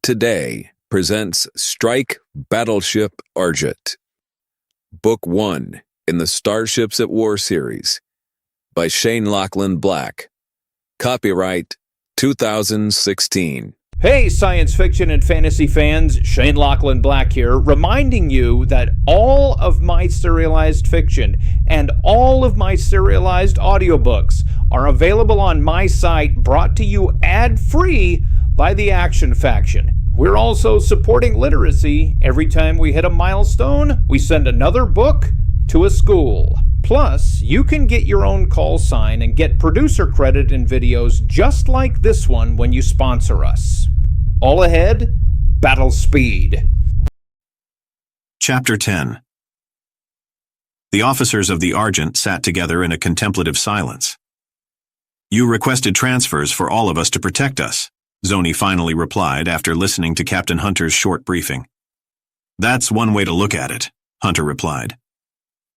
Today presents Strike Battleship Argent, Book 1 in the Starships at War series by Shane Lachlan Black. Copyright 2016. Hey, science fiction and fantasy fans, Shane Lachlan Black here, reminding you that all of my serialized fiction and all of my serialized audiobooks are available on my site, brought to you ad-free by the Action Faction. We're also supporting literacy. Every time we hit a milestone, we send another book to a school. Plus, you can get your own call sign and get producer credit in videos just like this one when you sponsor us. All ahead, battle speed. Chapter 10. The officers of the Argent sat together in a contemplative silence. "You requested transfers for all of us to protect us," Zoni finally replied after listening to Captain Hunter's short briefing. "That's one way to look at it," Hunter replied.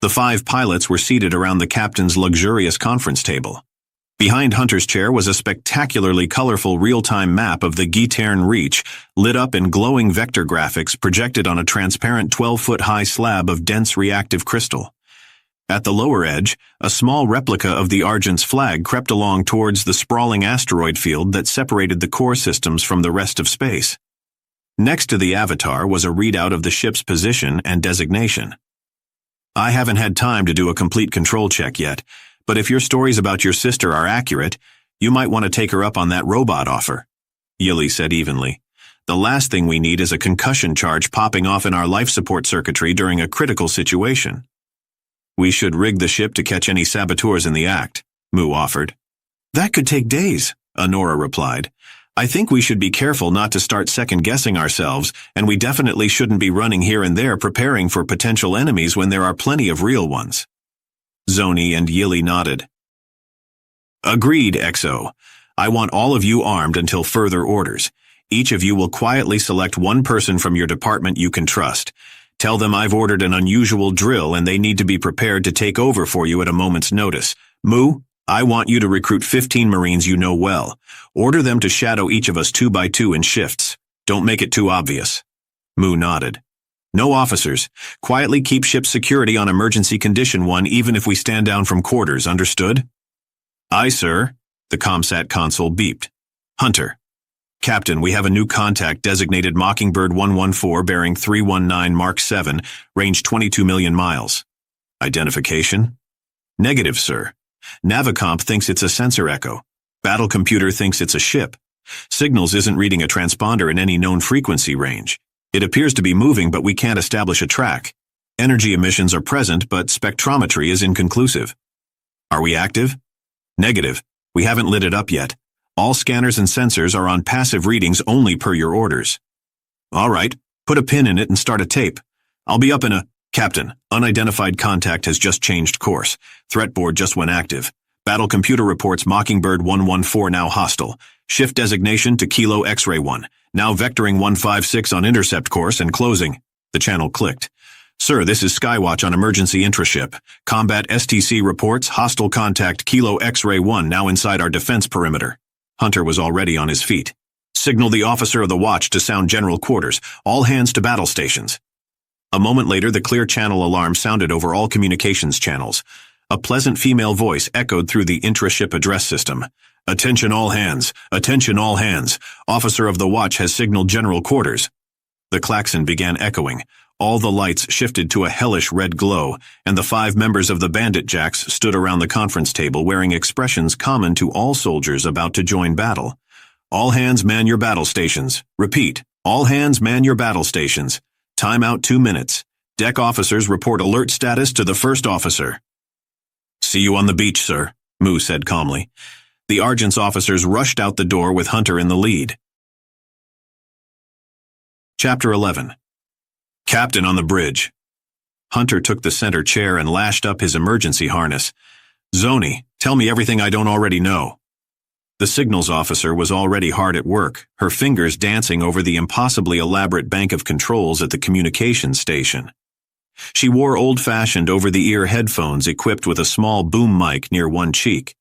The 5 pilots were seated around the captain's luxurious conference table. Behind Hunter's chair was a spectacularly colorful real-time map of the Gitairn Reach, lit up in glowing vector graphics projected on a transparent 12-foot-high slab of dense reactive crystal. At the lower edge, a small replica of the Argent's flag crept along towards the sprawling asteroid field that separated the core systems from the rest of space. Next to the avatar was a readout of the ship's position and designation. "I haven't had time to do a complete control check yet, but if your stories about your sister are accurate, you might want to take her up on that robot offer," Yili said evenly. "The last thing we need is a concussion charge popping off in our life support circuitry during a critical situation." "We should rig the ship to catch any saboteurs in the act," Mu offered. "That could take days," Honora replied. "I think we should be careful not to start second-guessing ourselves, and we definitely shouldn't be running here and there preparing for potential enemies when there are plenty of real ones." Zoni and Yili nodded. "Agreed, XO. I want all of you armed until further orders. Each of you will quietly select one person from your department you can trust. Tell them I've ordered an unusual drill and they need to be prepared to take over for you at a moment's notice. Mu, I want you to recruit 15 Marines you know well. Order them to shadow each of us 2 by 2 in shifts. Don't make it too obvious." Mu nodded. "No officers. Quietly keep ship security on emergency condition 1 even if we stand down from quarters, understood?" "Aye, sir," the ComSat console beeped. "Hunter. Captain, we have a new contact designated Mockingbird 114 bearing 319 Mark 7, range 22 million miles. Identification?" "Negative, sir. Navicomp thinks it's a sensor echo. Battle computer thinks it's a ship. Signals isn't reading a transponder in any known frequency range. It appears to be moving, but we can't establish a track. Energy emissions are present, but spectrometry is inconclusive." "Are we active?" "Negative. We haven't lit it up yet. All scanners and sensors are on passive readings only per your orders." "All right. Put a pin in it and start a tape. I'll be up in a—" "Captain, unidentified contact has just changed course. Threat board just went active. Battle computer reports Mockingbird 114 now hostile. Shift designation to Kilo X-ray 1. Now vectoring 156 on intercept course and closing." The channel clicked. "Sir, this is Skywatch on emergency intraship. Combat STC reports hostile contact Kilo X-ray 1 now inside our defense perimeter." Hunter was already on his feet. "Signal the officer of the watch to sound general quarters. All hands to battle stations." A moment later, the clear channel alarm sounded over all communications channels. A pleasant female voice echoed through the intra-ship address system. "Attention all hands! Attention all hands! Officer of the watch has signaled general quarters." The klaxon began echoing. All the lights shifted to a hellish red glow, and the 5 members of the Bandit Jacks stood around the conference table wearing expressions common to all soldiers about to join battle. "All hands man your battle stations. Repeat, all hands man your battle stations. Timeout 2 minutes. Deck officers report alert status to the first officer." "See you on the beach, sir," Mu said calmly. The Argent's officers rushed out the door with Hunter in the lead. Chapter 11. Captain on the bridge. Hunter took the center chair and lashed up his emergency harness. "Zoni, tell me everything I don't already know." The signals officer was already hard at work, her fingers dancing over the impossibly elaborate bank of controls at the communications station. She wore old-fashioned over-the-ear headphones equipped with a small boom mic near one cheek.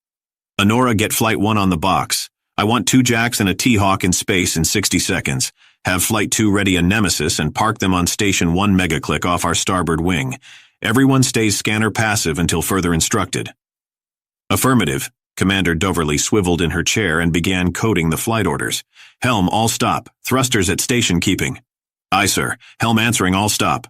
"Honora, get Flight 1 on the box. I want 2 Jacks and a T-Hawk in space in 60 seconds. Have Flight 2 ready a Nemesis and park them on Station 1 megaclick off our starboard wing. Everyone stays scanner passive until further instructed. Affirmative. Commander Doverly swiveled in her chair and began coding the flight orders. Helm, all stop. Thrusters at station keeping. Aye, sir. Helm answering, all stop.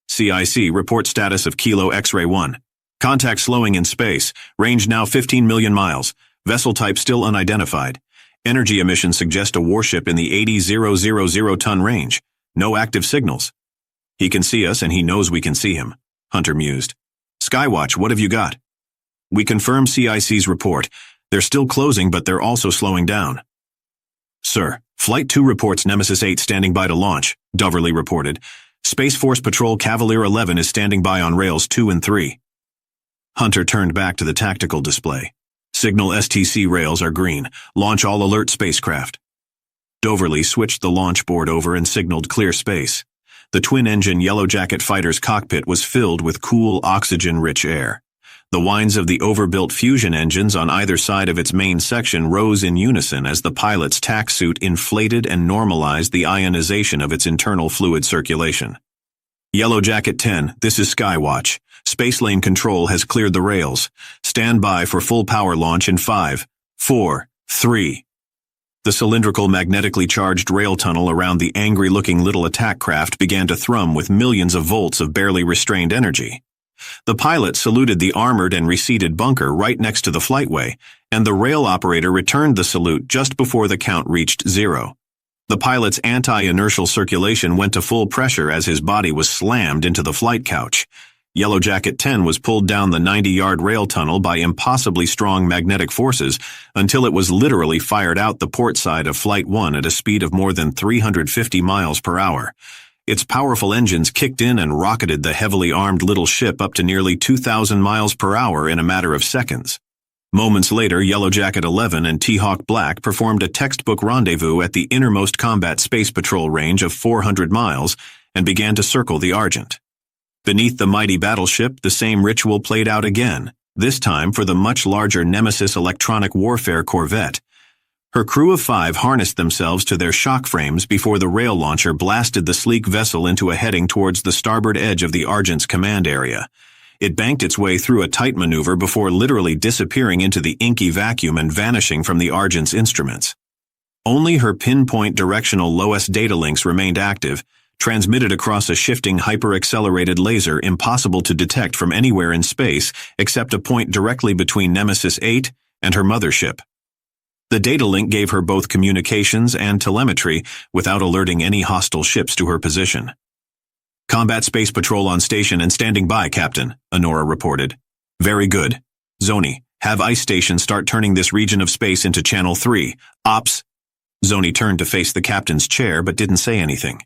CIC, report status of Kilo X-Ray 1. Contact slowing in space. Range now 15 million miles. Vessel type still unidentified. Energy emissions suggest a warship in the 80,000 ton range. No active signals. He can see us and he knows we can see him. Hunter mused. Skywatch, what have you got? We confirm CIC's report. They're still closing, but they're also slowing down. Sir, Flight 2 reports Nemesis 8 standing by to launch, Doverly reported. Space Force Patrol Cavalier 11 is standing by on rails 2 and 3. Hunter turned back to the tactical display. Signal STC rails are green. Launch all alert spacecraft. Doverly switched the launch board over and signaled clear space. The twin-engine Yellow Jacket fighter's cockpit was filled with cool, oxygen-rich air. The whines of the overbuilt fusion engines on either side of its main section rose in unison as the pilot's tack suit inflated and normalized the ionization of its internal fluid circulation. Yellow Jacket 10, this is Skywatch. Space lane control has cleared the rails. Stand by for full power launch in 5, 4, 3. The cylindrical magnetically charged rail tunnel around the angry-looking little attack craft began to thrum with millions of volts of barely restrained energy. The pilot saluted the armored and reseated bunker right next to the flightway, and the rail operator returned the salute just before the count reached 0. The pilot's anti-inertial circulation went to full pressure as his body was slammed into the flight couch. Yellow Jacket 10 was pulled down the 90-yard rail tunnel by impossibly strong magnetic forces until it was literally fired out the port side of Flight 1 at a speed of more than 350 miles per hour. Its powerful engines kicked in and rocketed the heavily armed little ship up to nearly 2,000 miles per hour in a matter of seconds. Moments later, Yellow Jacket 11 and T-Hawk Black performed a textbook rendezvous at the innermost combat space patrol range of 400 miles and began to circle the Argent. Beneath the mighty battleship, the same ritual played out again, this time for the much larger Nemesis electronic warfare corvette. Her crew of 5 harnessed themselves to their shock frames before the rail launcher blasted the sleek vessel into a heading towards the starboard edge of the Argent's command area. It banked its way through a tight maneuver before literally disappearing into the inky vacuum and vanishing from the Argent's instruments. Only her pinpoint directional LOS data links remained active, transmitted across a shifting hyper-accelerated laser impossible to detect from anywhere in space except a point directly between Nemesis 8 and her mothership. The data link gave her both communications and telemetry without alerting any hostile ships to her position. Combat Space Patrol on station and standing by, Captain, Honora reported. Very good. Zoni, have Ice Station start turning this region of space into Channel 3. Ops. Zoni turned to face the captain's chair but didn't say anything.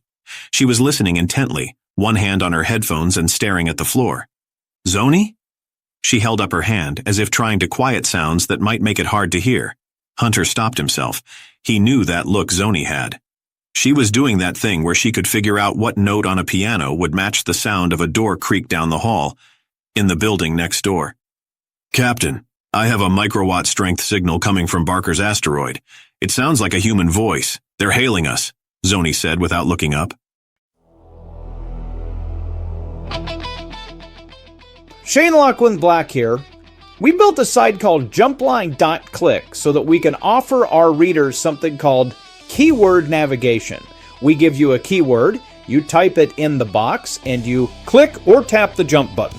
She was listening intently, one hand on her headphones and staring at the floor. Zoni? She held up her hand as if trying to quiet sounds that might make it hard to hear. Hunter stopped himself. He knew that look Zoni had. She was doing that thing where she could figure out what note on a piano would match the sound of a door creak down the hall, in the building next door. Captain, I have a microwatt strength signal coming from Barker's asteroid. It sounds like a human voice. They're hailing us, Zoni said without looking up. Shane Lachlan Black here. We built a site called jumpline.click so that we can offer our readers something called keyword navigation. We give you a keyword, you type it in the box, and you click or tap the jump button.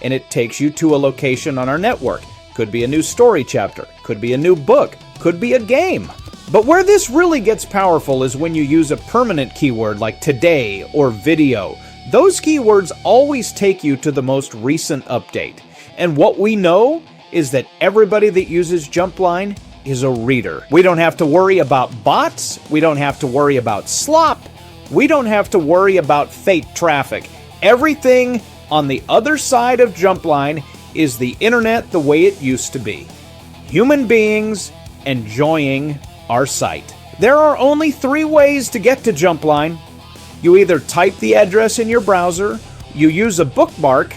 And it takes you to a location on our network. Could be a new story chapter, could be a new book, could be a game. But where this really gets powerful is when you use a permanent keyword like today or video. Those keywords always take you to the most recent update. And what we know is that everybody that uses Jumpline is a reader. We don't have to worry about bots. We don't have to worry about slop. We don't have to worry about fake traffic. Everything on the other side of Jumpline is the internet the way it used to be. Human beings enjoying our site. There are only 3 ways to get to Jumpline. You either type the address in your browser, you use a bookmark,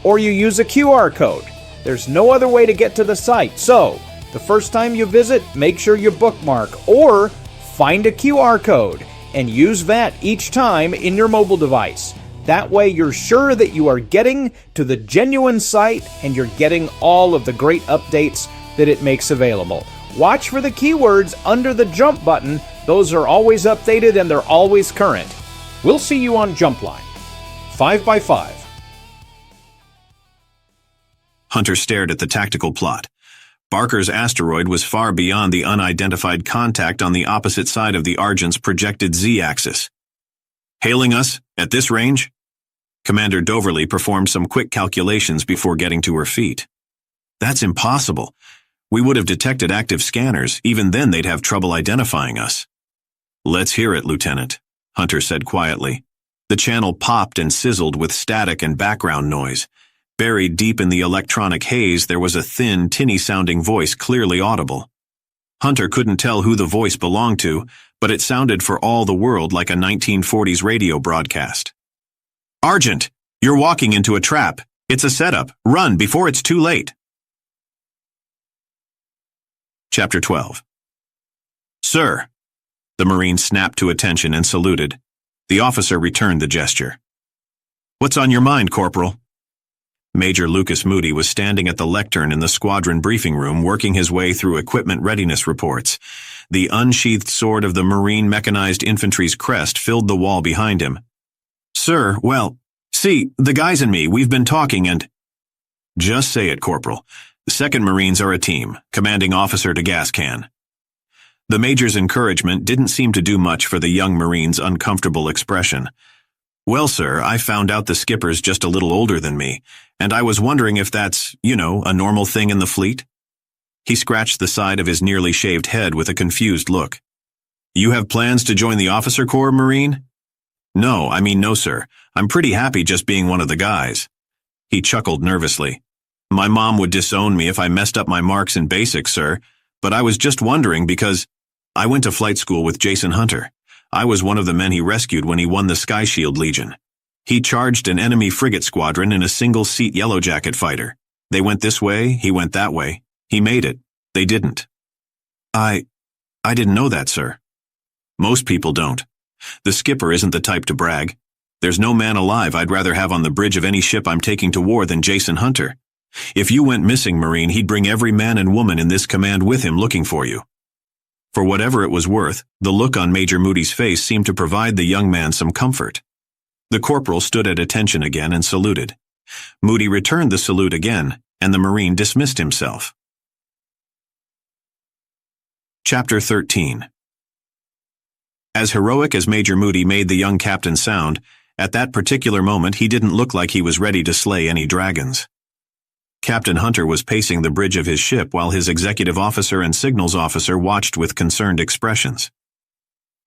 or you use a QR code. There's no other way to get to the site. So, The first time you visit, make sure you bookmark or find a QR code and use that each time in your mobile device. That way you're sure that you are getting to the genuine site and you're getting all of the great updates that it makes available. Watch for the keywords under the jump button. Those are always updated and they're always current. We'll see you on Jump Line. 5x5. Hunter stared at the tactical plot. Barker's asteroid was far beyond the unidentified contact on the opposite side of the Argent's projected Z-axis. Hailing us at this range? Commander Doverly performed some quick calculations before getting to her feet. That's impossible. We would have detected active scanners. Even then they'd have trouble identifying us. Let's hear it, Lieutenant, Hunter said quietly. The channel popped and sizzled with static and background noise. Buried deep in the electronic haze, there was a thin, tinny-sounding voice clearly audible. Hunter couldn't tell who the voice belonged to, but it sounded for all the world like a 1940s radio broadcast. Argent, you're walking into a trap. It's a setup. Run before it's too late. Chapter 12. Sir. The Marine snapped to attention and saluted. The officer returned the gesture. What's on your mind, Corporal? Major Lucas Moody was standing at the lectern in the squadron briefing room working his way through equipment readiness reports. The unsheathed sword of the Marine Mechanized Infantry's crest filled the wall behind him. Sir, well, see, the guys and me, we've been talking and… Just say it, Corporal. The 2nd Marines are a team, commanding officer to gas can. The Major's encouragement didn't seem to do much for the young Marine's uncomfortable expression. Well, sir, I found out the skipper's just a little older than me, and I was wondering if that's, a normal thing in the fleet? He scratched the side of his nearly shaved head with a confused look. You have plans to join the officer corps, Marine? No, sir. I'm pretty happy just being one of the guys. He chuckled nervously. My mom would disown me if I messed up my marks in basics, sir, but I was just wondering because I went to flight school with Jason Hunter. I was one of the men he rescued when he won the Sky Shield Legion. He charged an enemy frigate squadron in a single-seat Yellow Jacket fighter. They went this way, he went that way. He made it. They didn't. I didn't know that, sir. Most people don't. The skipper isn't the type to brag. There's no man alive I'd rather have on the bridge of any ship I'm taking to war than Jason Hunter. If you went missing, Marine, he'd bring every man and woman in this command with him looking for you. For whatever it was worth, the look on Major Moody's face seemed to provide the young man some comfort. The corporal stood at attention again and saluted. Moody returned the salute again, and the Marine dismissed himself. Chapter 13. As heroic as Major Moody made the young captain sound, at that particular moment he didn't look like he was ready to slay any dragons. Captain Hunter was pacing the bridge of his ship while his executive officer and signals officer watched with concerned expressions.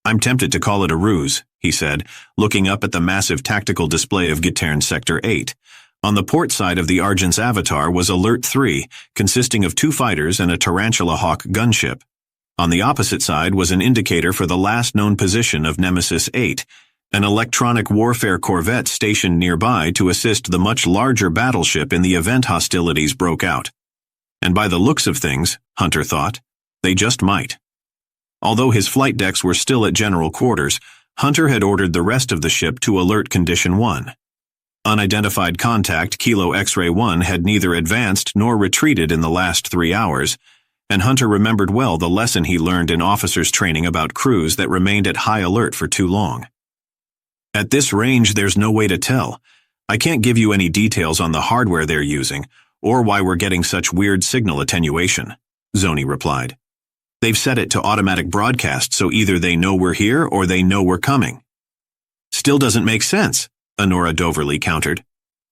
I'm tempted to call it a ruse, he said, looking up at the massive tactical display of Gitairn Sector 8. On the port side of the Argent's avatar was Alert 3, consisting of 2 fighters and a Tarantula Hawk gunship. On the opposite side was an indicator for the last known position of Nemesis 8, an electronic warfare corvette stationed nearby to assist the much larger battleship in the event hostilities broke out. And by the looks of things, Hunter thought, they just might. Although his flight decks were still at general quarters, Hunter had ordered the rest of the ship to alert Condition 1. Unidentified contact Kilo X-Ray 1 had neither advanced nor retreated in the last 3 hours, and Hunter remembered well the lesson he learned in officers' training about crews that remained at high alert for too long. At this range, there's no way to tell. I can't give you any details on the hardware they're using, or why we're getting such weird signal attenuation, Zoni replied. They've set it to automatic broadcast, so either they know we're here or they know we're coming. Still doesn't make sense, Honora Doverly countered.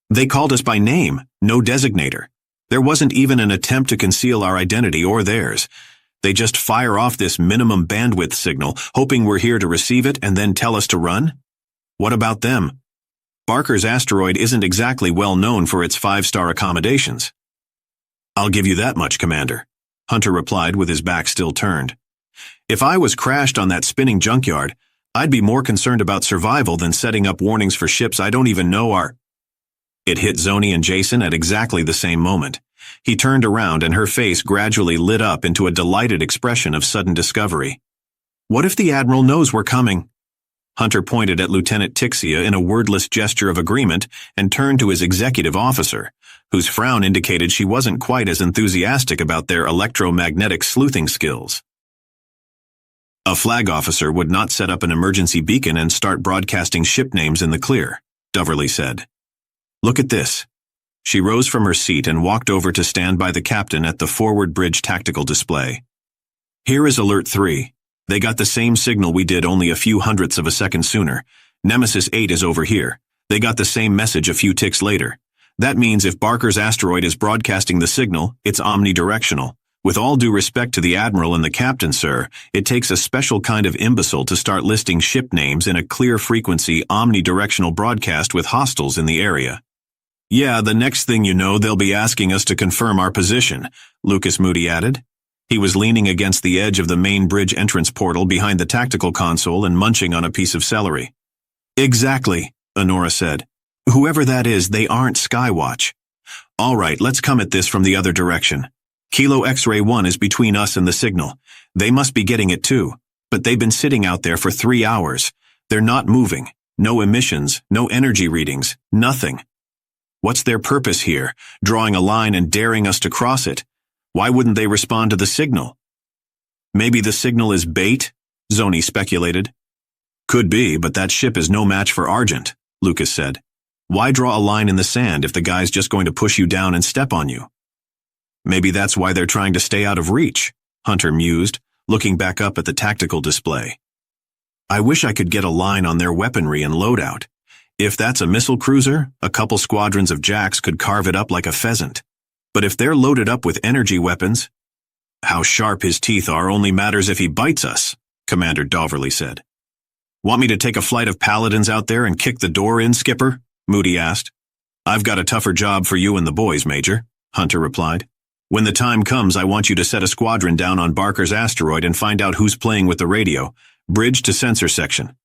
They called us by name, no designator. There wasn't even an attempt to conceal our identity or theirs. They just fire off this minimum bandwidth signal, hoping we're here to receive it and then tell us to run? What about them? Barker's asteroid isn't exactly well known for its 5-star accommodations. I'll give you that much, Commander, Hunter replied with his back still turned. If I was crashed on that spinning junkyard, I'd be more concerned about survival than setting up warnings for ships I don't even know are… It hit Zoni and Jason at exactly the same moment. He turned around and her face gradually lit up into a delighted expression of sudden discovery. What if the Admiral knows we're coming? Hunter pointed at Lieutenant Tixia in a wordless gesture of agreement and turned to his executive officer, whose frown indicated she wasn't quite as enthusiastic about their electromagnetic sleuthing skills. A flag officer would not set up an emergency beacon and start broadcasting ship names in the clear, Doverly said. Look at this. She rose from her seat and walked over to stand by the captain at the forward bridge tactical display. Here is Alert 3. They got the same signal we did only a few hundredths of a second sooner. Nemesis 8 is over here. They got the same message a few ticks later. That means if Barker's asteroid is broadcasting the signal, it's omnidirectional. With all due respect to the Admiral and the Captain, sir, it takes a special kind of imbecile to start listing ship names in a clear-frequency, omnidirectional broadcast with hostiles in the area. Yeah, the next thing you know, they'll be asking us to confirm our position, Lucas Moody added. He was leaning against the edge of the main bridge entrance portal behind the tactical console and munching on a piece of celery. Exactly, Honora said. Whoever that is, they aren't Skywatch. All right, let's come at this from the other direction. Kilo X-ray 1 is between us and the signal. They must be getting it too, but they've been sitting out there for 3 hours. They're not moving. No emissions, no energy readings, nothing. What's their purpose here, drawing a line and daring us to cross it? Why wouldn't they respond to the signal? Maybe the signal is bait, Zoni speculated. Could be, but that ship is no match for Argent, Lucas said. Why draw a line in the sand if the guy's just going to push you down and step on you? Maybe that's why they're trying to stay out of reach, Hunter mused, looking back up at the tactical display. I wish I could get a line on their weaponry and loadout. If that's a missile cruiser, a couple squadrons of jacks could carve it up like a pheasant. But if they're loaded up with energy weapons, how sharp his teeth are only matters if he bites us, Commander Doverly said. Want me to take a flight of paladins out there and kick the door in, Skipper? Moody asked. I've got a tougher job for you and the boys, Major, Hunter replied. When the time comes, I want you to set a squadron down on Barker's asteroid and find out who's playing with the radio. Bridge to sensor section.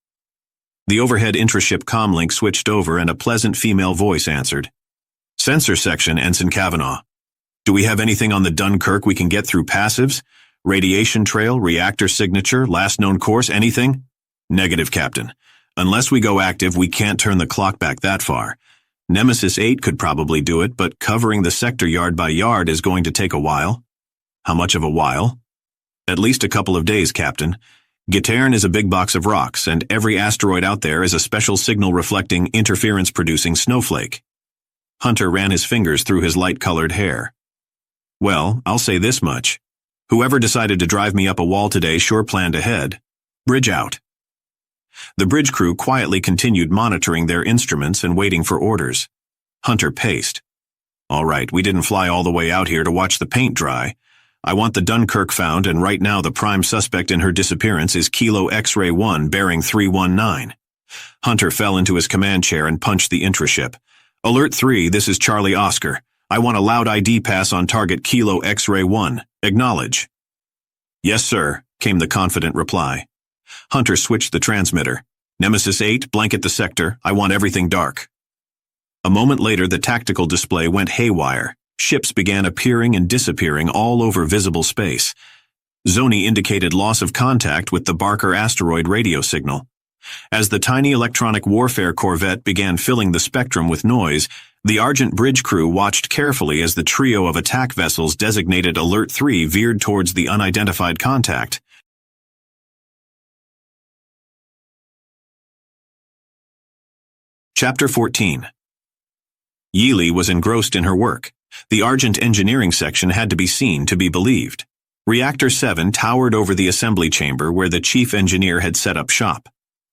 The overhead intraship comlink switched over and a pleasant female voice answered. Sensor section, Ensign Kavanaugh. Do we have anything on the Dunkerque we can get through passives? Radiation trail, reactor signature, last known course, anything? Negative, Captain. Unless we go active, we can't turn the clock back that far. Nemesis 8 could probably do it, but covering the sector yard by yard is going to take a while. How much of a while? At least a couple of days, Captain. Gitairn is a big box of rocks, and every asteroid out there is a special signal-reflecting, interference-producing snowflake. Hunter ran his fingers through his light-colored hair. Well, I'll say this much. Whoever decided to drive me up a wall today sure planned ahead. Bridge out. The bridge crew quietly continued monitoring their instruments and waiting for orders. Hunter paced. All right, we didn't fly all the way out here to watch the paint dry. I want the Dunkerque found, and right now the prime suspect in her disappearance is Kilo X-ray 1 bearing 319. Hunter fell into his command chair and punched the intraship. Alert 3, this is Charlie Oscar. I want a loud ID pass on target Kilo X-ray 1. Acknowledge. Yes, sir, came the confident reply. Hunter switched the transmitter. Nemesis 8, blanket the sector. I want everything dark. A moment later, the tactical display went haywire. Ships began appearing and disappearing all over visible space. Zoni indicated loss of contact with the Barker asteroid radio signal. As the tiny electronic warfare corvette began filling the spectrum with noise, the Argent bridge crew watched carefully as the trio of attack vessels designated Alert 3 veered towards the unidentified contact. Chapter 14. Yeely was engrossed in her work. The Argent engineering section had to be seen to be believed. Reactor 7 towered over the assembly chamber where the chief engineer had set up shop.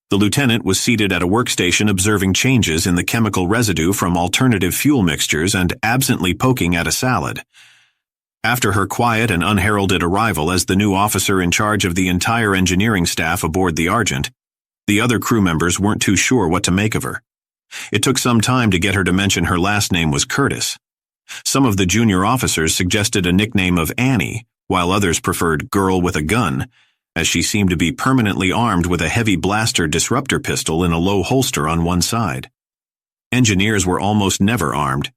The lieutenant was seated at a workstation observing changes in the chemical residue from alternative fuel mixtures and absently poking at a salad. After her quiet and unheralded arrival as the new officer in charge of the entire engineering staff aboard the Argent, the other crew members weren't too sure what to make of her. It took some time to get her to mention her last name was Curtis. Some of the junior officers suggested a nickname of Annie, while others preferred Girl with a Gun, as she seemed to be permanently armed with a heavy blaster disruptor pistol in a low holster on one side. engineers were almost never armed.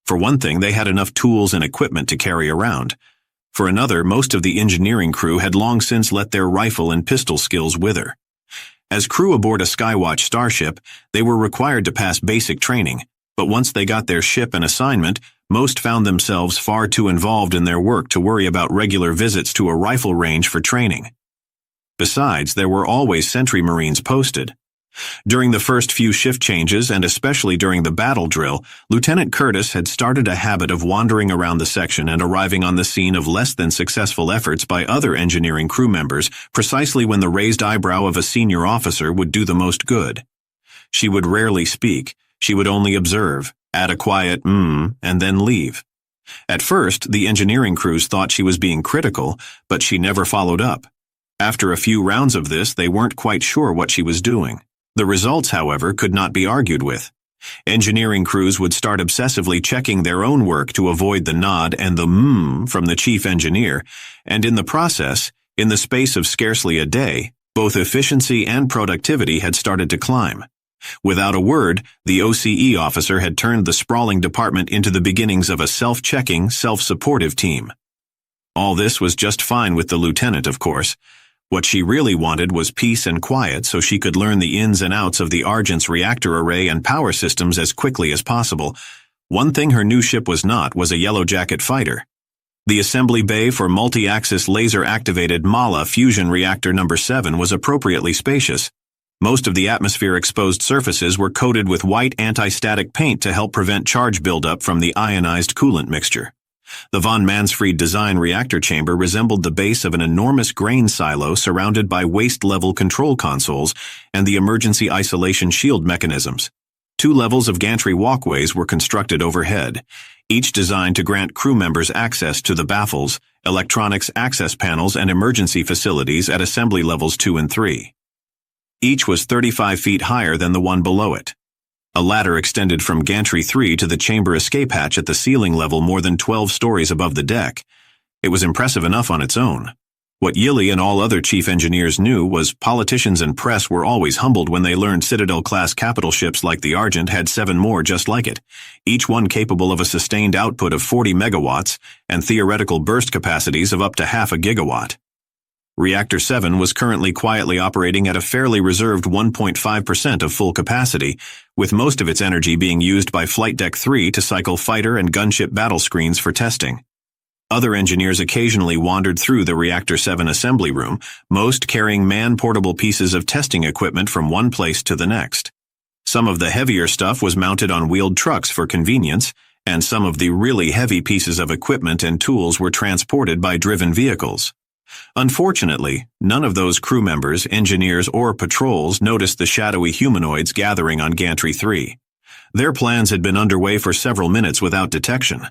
For one thing, they had enough tools and equipment to carry around. For another, most of the engineering crew had long since let their rifle and pistol skills wither. As crew aboard a Skywatch starship, they were required to pass basic training, but once they got their ship and assignment, most found themselves far too involved in their work to worry about regular visits to a rifle range for training. Besides, there were always sentry marines posted. During the first few shift changes, and especially during the battle drill, Lieutenant Curtis had started a habit of wandering around the section and arriving on the scene of less than successful efforts by other engineering crew members precisely when the raised eyebrow of a senior officer would do the most good. She would rarely speak. She would only observe, add a quiet and then leave. At first, the engineering crews thought she was being critical, but she never followed up. After a few rounds of this, they weren't quite sure what she was doing. The results, however, could not be argued with. Engineering crews would start obsessively checking their own work to avoid the nod and the from the chief engineer, and in the process, in the space of scarcely a day, both efficiency and productivity had started to climb. Without a word, the OCE officer had turned the sprawling department into the beginnings of a self-checking, self-supportive team. All this was just fine with the lieutenant, of course. What she really wanted was peace and quiet so she could learn the ins and outs of the Argent's reactor array and power systems as quickly as possible. One thing her new ship was not was a Yellow Jacket fighter. The assembly bay for multi-axis laser-activated Mala fusion reactor number 7 was appropriately spacious. Most of the atmosphere-exposed surfaces were coated with white anti-static paint to help prevent charge buildup from the ionized coolant mixture. The von Mansfried design reactor chamber resembled the base of an enormous grain silo surrounded by waist-level control consoles and the emergency isolation shield mechanisms. 2 levels of gantry walkways were constructed overhead, each designed to grant crew members access to the baffles, electronics access panels, and emergency facilities at assembly levels 2 and 3. Each was 35 feet higher than the one below it. A ladder extended from gantry 3 to the chamber escape hatch at the ceiling level more than 12 stories above the deck. It was impressive enough on its own. What Yili and all other chief engineers knew was politicians and press were always humbled when they learned Citadel-class capital ships like the Argent had 7 more just like it, each one capable of a sustained output of 40 megawatts and theoretical burst capacities of up to half a gigawatt. Reactor 7 was currently quietly operating at a fairly reserved 1.5% of full capacity, with most of its energy being used by Flight Deck 3 to cycle fighter and gunship battle screens for testing. Other engineers occasionally wandered through the Reactor 7 assembly room, most carrying man-portable pieces of testing equipment from one place to the next. Some of the heavier stuff was mounted on wheeled trucks for convenience, and some of the really heavy pieces of equipment and tools were transported by driven vehicles. Unfortunately, none of those crew members, engineers, or patrols noticed the shadowy humanoids gathering on Gantry 3. Their plans had been underway for several minutes without detection.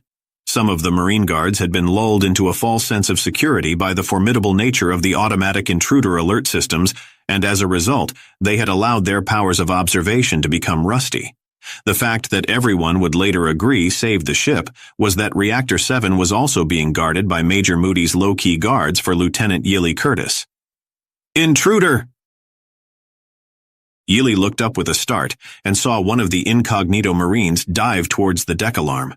Some of the Marine Guards had been lulled into a false sense of security by the formidable nature of the automatic intruder alert systems, and as a result, they had allowed their powers of observation to become rusty. The fact that everyone would later agree saved the ship was that Reactor 7 was also being guarded by Major Moody's low-key guards for Lieutenant Yili Curtis. "Intruder!" Yili looked up with a start and saw one of the incognito Marines dive towards the deck alarm.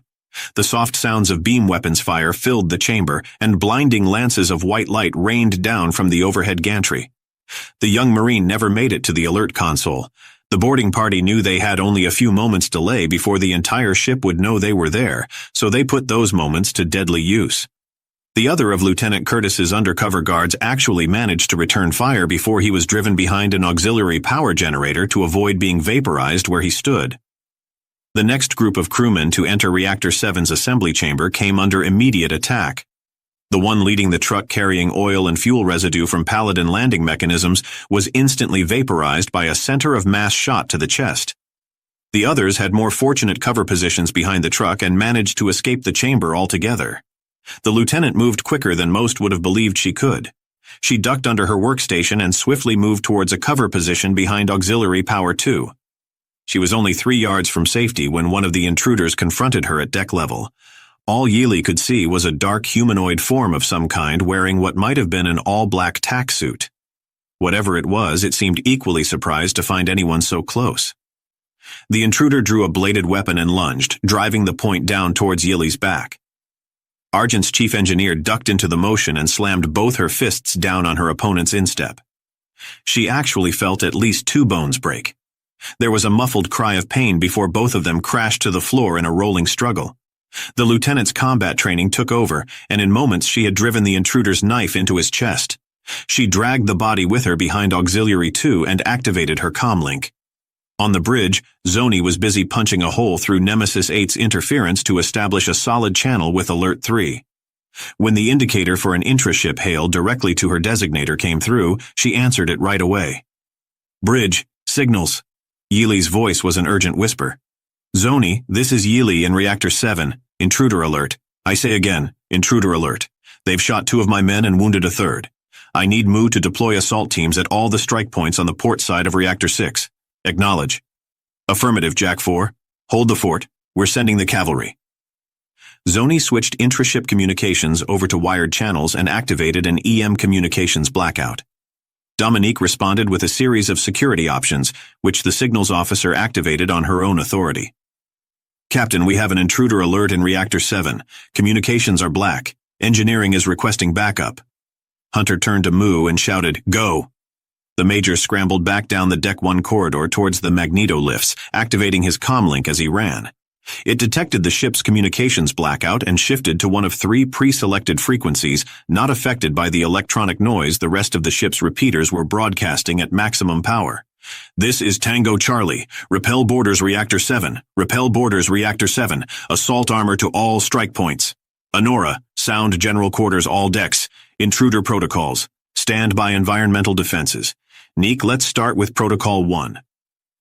The soft sounds of beam weapons fire filled the chamber, and blinding lances of white light rained down from the overhead gantry. The young Marine never made it to the alert console. The boarding party knew they had only a few moments' delay before the entire ship would know they were there, so they put those moments to deadly use. The other of Lieutenant Curtis's undercover guards actually managed to return fire before he was driven behind an auxiliary power generator to avoid being vaporized where he stood. The next group of crewmen to enter Reactor 7's assembly chamber came under immediate attack. The one leading the truck carrying oil and fuel residue from Paladin landing mechanisms was instantly vaporized by a center-of-mass shot to the chest. The others had more fortunate cover positions behind the truck and managed to escape the chamber altogether. The lieutenant moved quicker than most would have believed she could. She ducked under her workstation and swiftly moved towards a cover position behind Auxiliary Power 2. She was only 3 yards from safety when one of the intruders confronted her at deck level. All Yili could see was a dark humanoid form of some kind wearing what might have been an all-black tack suit. Whatever it was, it seemed equally surprised to find anyone so close. The intruder drew a bladed weapon and lunged, driving the point down towards Yili's back. Argent's chief engineer ducked into the motion and slammed both her fists down on her opponent's instep. She actually felt at least 2 bones break. There was a muffled cry of pain before both of them crashed to the floor in a rolling struggle. The lieutenant's combat training took over, and in moments she had driven the intruder's knife into his chest. She dragged the body with her behind Auxiliary 2 and activated her comlink. On the bridge, Zoni was busy punching a hole through Nemesis 8's interference to establish a solid channel with Alert 3. When the indicator for an intraship hail directly to her designator came through, she answered it right away. "Bridge, signals." Yili's voice was an urgent whisper. "Zoni, this is Yili in Reactor 7. Intruder alert. I say again, intruder alert. They've shot 2 of my men and wounded a 3rd. I need Mu to deploy assault teams at all the strike points on the port side of Reactor 6. Acknowledge." "Affirmative, Jack 4. Hold the fort. We're sending the cavalry." Zoni switched intraship communications over to wired channels and activated an EM communications blackout. Dominique responded with a series of security options, which the signals officer activated on her own authority. "Captain, we have an intruder alert in Reactor 7. Communications are black. Engineering is requesting backup." Hunter turned to Mu and shouted, "Go!" The Major scrambled back down the Deck 1 corridor towards the magneto lifts, activating his comlink as he ran. It detected the ship's communications blackout and shifted to one of 3 pre-selected frequencies not affected by the electronic noise the rest of the ship's repeaters were broadcasting at maximum power. "This is Tango Charlie. Repel borders Reactor 7. Repel borders Reactor 7. Assault armor to all strike points. Honora, sound general quarters all decks. Intruder protocols. Stand by environmental defenses. Neek, let's start with Protocol 1.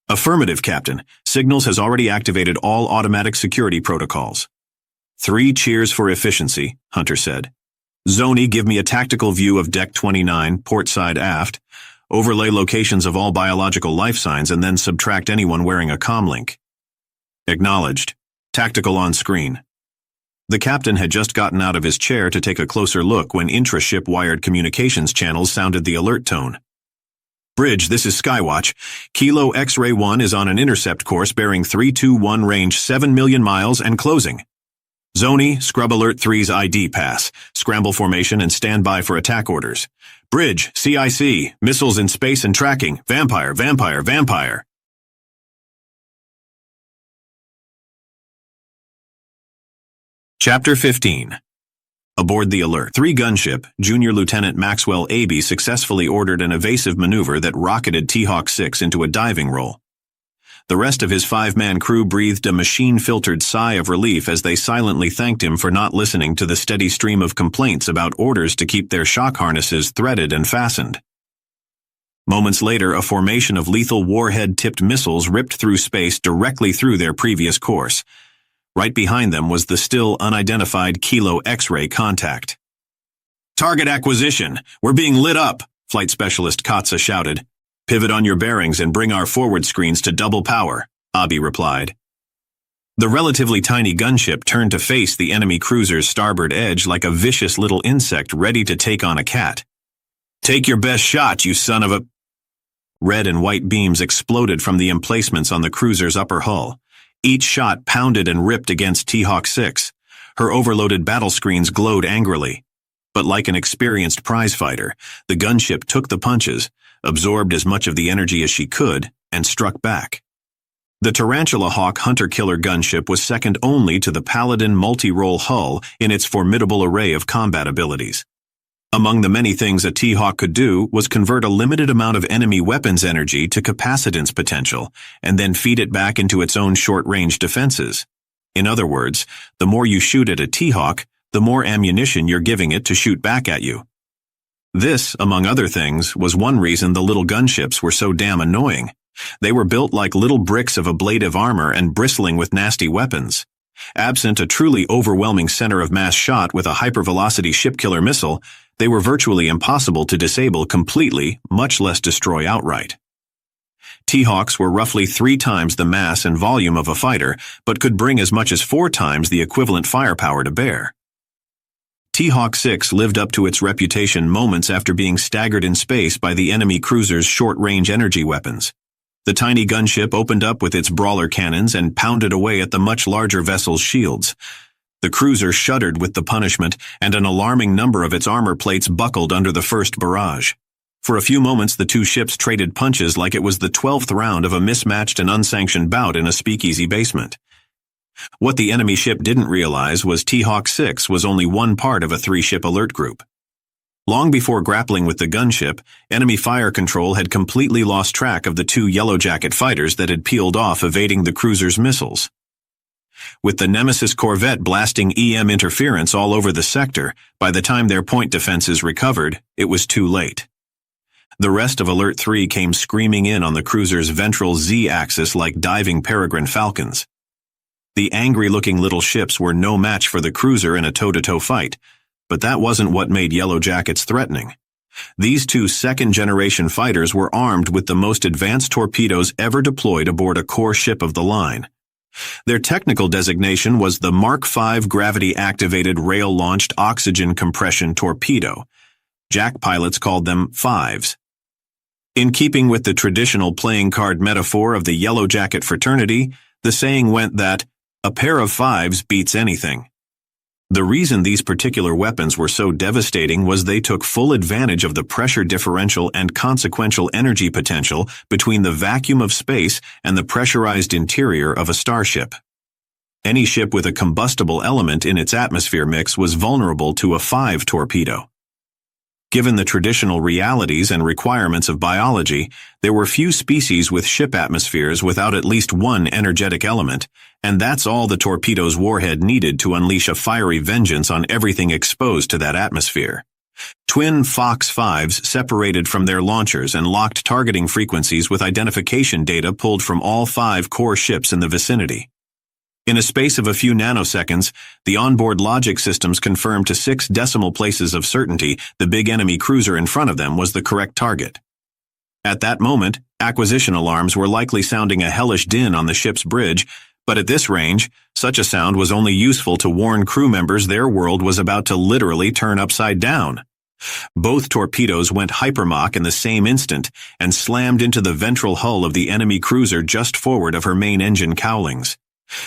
"Affirmative, Captain. Signals has already activated all automatic security protocols." 3 cheers for efficiency, Hunter said. "Zoni, give me a tactical view of Deck 29, port side aft. Overlay locations of all biological life signs and then subtract anyone wearing a comlink." "Acknowledged. Tactical on screen." The captain had just gotten out of his chair to take a closer look when intra-ship wired communications channels sounded the alert tone. "Bridge, this is Skywatch. Kilo X-Ray 1 is on an intercept course bearing 321 range 7 million miles and closing. Zoni, scrub Alert 3's ID pass, scramble formation and stand by for attack orders. Bridge, CIC, missiles in space and tracking, vampire, vampire, vampire." Chapter 15. Aboard the Alert 3 gunship, Junior Lieutenant Maxwell Abey successfully ordered an evasive maneuver that rocketed T-Hawk 6 into a diving roll. The rest of his 5-man crew breathed a machine-filtered sigh of relief as they silently thanked him for not listening to the steady stream of complaints about orders to keep their shock harnesses threaded and fastened. Moments later, a formation of lethal warhead-tipped missiles ripped through space directly through their previous course. Right behind them was the still unidentified Kilo X-ray contact. "Target acquisition! We're being lit up!" Flight Specialist Katza shouted. "Pivot on your bearings and bring our forward screens to double power," Abi replied. The relatively tiny gunship turned to face the enemy cruiser's starboard edge like a vicious little insect ready to take on a cat. "Take your best shot, you son of a—" Red and white beams exploded from the emplacements on the cruiser's upper hull. Each shot pounded and ripped against T-Hawk 6. Her overloaded battle screens glowed angrily. But like an experienced prizefighter, the gunship took the punches, absorbed as much of the energy as she could, and struck back. The Tarantula Hawk hunter-killer gunship was second only to the Paladin multi-role hull in its formidable array of combat abilities. Among the many things a T-Hawk could do was convert a limited amount of enemy weapons energy to capacitance potential, and then feed it back into its own short-range defenses. In other words, the more you shoot at a T-Hawk, the more ammunition you're giving it to shoot back at you. This, among other things, was one reason the little gunships were so damn annoying. They were built like little bricks of ablative armor and bristling with nasty weapons. Absent a truly overwhelming center of mass shot with a hypervelocity ship-killer missile, they were virtually impossible to disable completely, much less destroy outright. T-Hawks were roughly 3 times the mass and volume of a fighter, but could bring as much as 4 times the equivalent firepower to bear. T-Hawk 6 lived up to its reputation moments after being staggered in space by the enemy cruiser's short-range energy weapons. The tiny gunship opened up with its brawler cannons and pounded away at the much larger vessel's shields. The cruiser shuddered with the punishment, and an alarming number of its armor plates buckled under the first barrage. For a few moments, the two ships traded punches like it was the 12th round of a mismatched and unsanctioned bout in a speakeasy basement. What the enemy ship didn't realize was T-Hawk 6 was only one part of a 3-ship alert group. Long before grappling with the gunship, enemy fire control had completely lost track of the 2 Yellow Jacket fighters that had peeled off evading the cruiser's missiles. With the Nemesis corvette blasting EM interference all over the sector, by the time their point defenses recovered, it was too late. The rest of Alert 3 came screaming in on the cruiser's ventral Z-axis like diving peregrine falcons. The angry-looking little ships were no match for the cruiser in a toe-to-toe fight, but that wasn't what made Yellow Jackets threatening. These 2 second-generation fighters were armed with the most advanced torpedoes ever deployed aboard a core ship of the line. Their technical designation was the Mark V gravity-activated rail-launched oxygen compression torpedo. Jack pilots called them Fives. In keeping with the traditional playing card metaphor of the Yellow Jacket fraternity, the saying went that, "A pair of fives beats anything." The reason these particular weapons were so devastating was they took full advantage of the pressure differential and consequential energy potential between the vacuum of space and the pressurized interior of a starship. Any ship with a combustible element in its atmosphere mix was vulnerable to a 5 torpedo. Given the traditional realities and requirements of biology, there were few species with ship atmospheres without at least one energetic element, and that's all the torpedo's warhead needed to unleash a fiery vengeance on everything exposed to that atmosphere. Twin Fox 5s separated from their launchers and locked targeting frequencies with identification data pulled from all 5 core ships in the vicinity. In a space of a few nanoseconds, the onboard logic systems confirmed to 6 decimal places of certainty the big enemy cruiser in front of them was the correct target. At that moment, acquisition alarms were likely sounding a hellish din on the ship's bridge, but at this range, such a sound was only useful to warn crew members their world was about to literally turn upside down. Both torpedoes went hypermach in the same instant and slammed into the ventral hull of the enemy cruiser just forward of her main engine cowlings.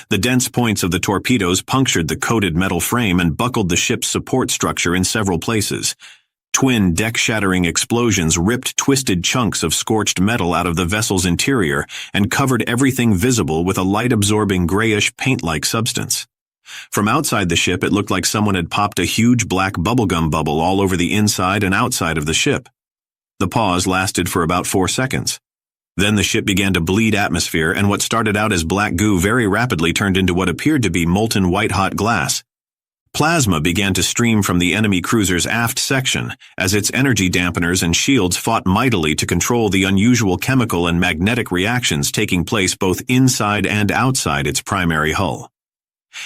The dense points of the torpedoes punctured the coated metal frame and buckled the ship's support structure in several places. Twin deck-shattering explosions ripped twisted chunks of scorched metal out of the vessel's interior and covered everything visible with a light-absorbing grayish paint-like substance. From outside the ship, it looked like someone had popped a huge black bubblegum bubble all over the inside and outside of the ship. The pause lasted for about 4 seconds. Then the ship began to bleed atmosphere, and what started out as black goo very rapidly turned into what appeared to be molten white-hot glass. Plasma began to stream from the enemy cruiser's aft section as its energy dampeners and shields fought mightily to control the unusual chemical and magnetic reactions taking place both inside and outside its primary hull.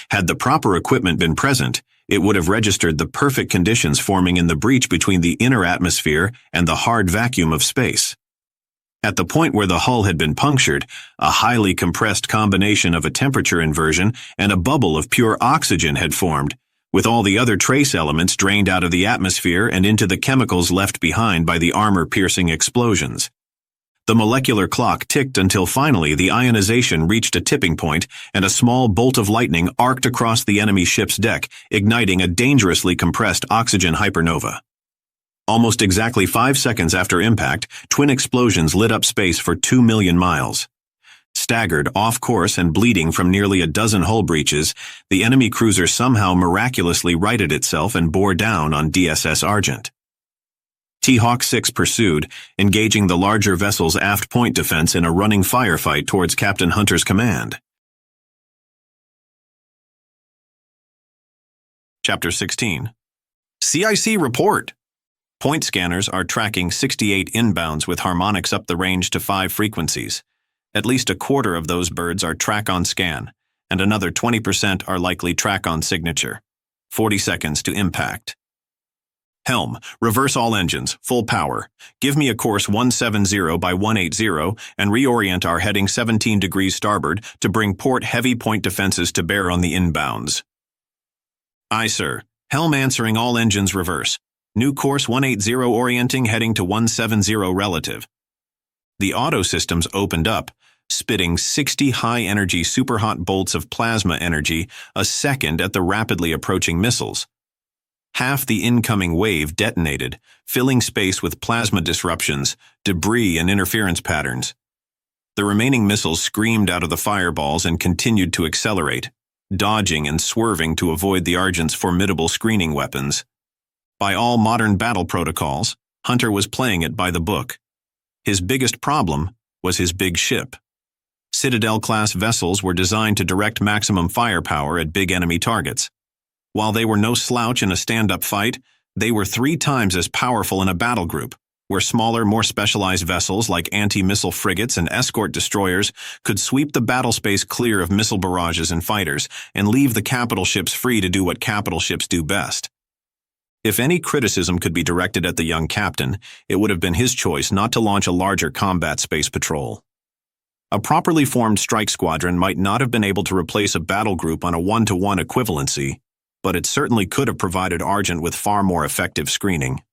Had the proper equipment been present, it would have registered the perfect conditions forming in the breach between the inner atmosphere and the hard vacuum of space. At the point where the hull had been punctured, a highly compressed combination of a temperature inversion and a bubble of pure oxygen had formed, with all the other trace elements drained out of the atmosphere and into the chemicals left behind by the armor-piercing explosions. The molecular clock ticked until finally the ionization reached a tipping point and a small bolt of lightning arced across the enemy ship's deck, igniting a dangerously compressed oxygen hypernova. Almost exactly 5 seconds after impact, twin explosions lit up space for 2 million miles. Staggered, off course, and bleeding from nearly a dozen hull breaches, the enemy cruiser somehow miraculously righted itself and bore down on DSS Argent. T-Hawk 6 pursued, engaging the larger vessel's aft point defense in a running firefight towards Captain Hunter's command. Chapter 16. CIC report! Point scanners are tracking 68 inbounds with harmonics up the range to 5 frequencies. At least a quarter of those birds are track-on-scan, and another 20% are likely track-on-signature. 40 seconds to impact. Helm, reverse all engines, full power. Give me a course 170 by 180 and reorient our heading 17 degrees starboard to bring port heavy point defenses to bear on the inbounds. Aye, sir. Helm answering all engines reverse. New course 180 orienting heading to 170 relative. The auto systems opened up, spitting 60 high-energy superhot bolts of plasma energy a second at the rapidly approaching missiles. Half the incoming wave detonated, filling space with plasma disruptions, debris, and interference patterns. The remaining missiles screamed out of the fireballs and continued to accelerate, dodging and swerving to avoid the Argent's formidable screening weapons. By all modern battle protocols, Hunter was playing it by the book. His biggest problem was his big ship. Citadel-class vessels were designed to direct maximum firepower at big enemy targets. While they were no slouch in a stand-up fight, they were 3 times as powerful in a battle group, where smaller, more specialized vessels like anti-missile frigates and escort destroyers could sweep the battle space clear of missile barrages and fighters and leave the capital ships free to do what capital ships do best. If any criticism could be directed at the young captain, it would have been his choice not to launch a larger combat space patrol. A properly formed strike squadron might not have been able to replace a battle group on a 1-to-1 equivalency, but it certainly could have provided Argent with far more effective screening.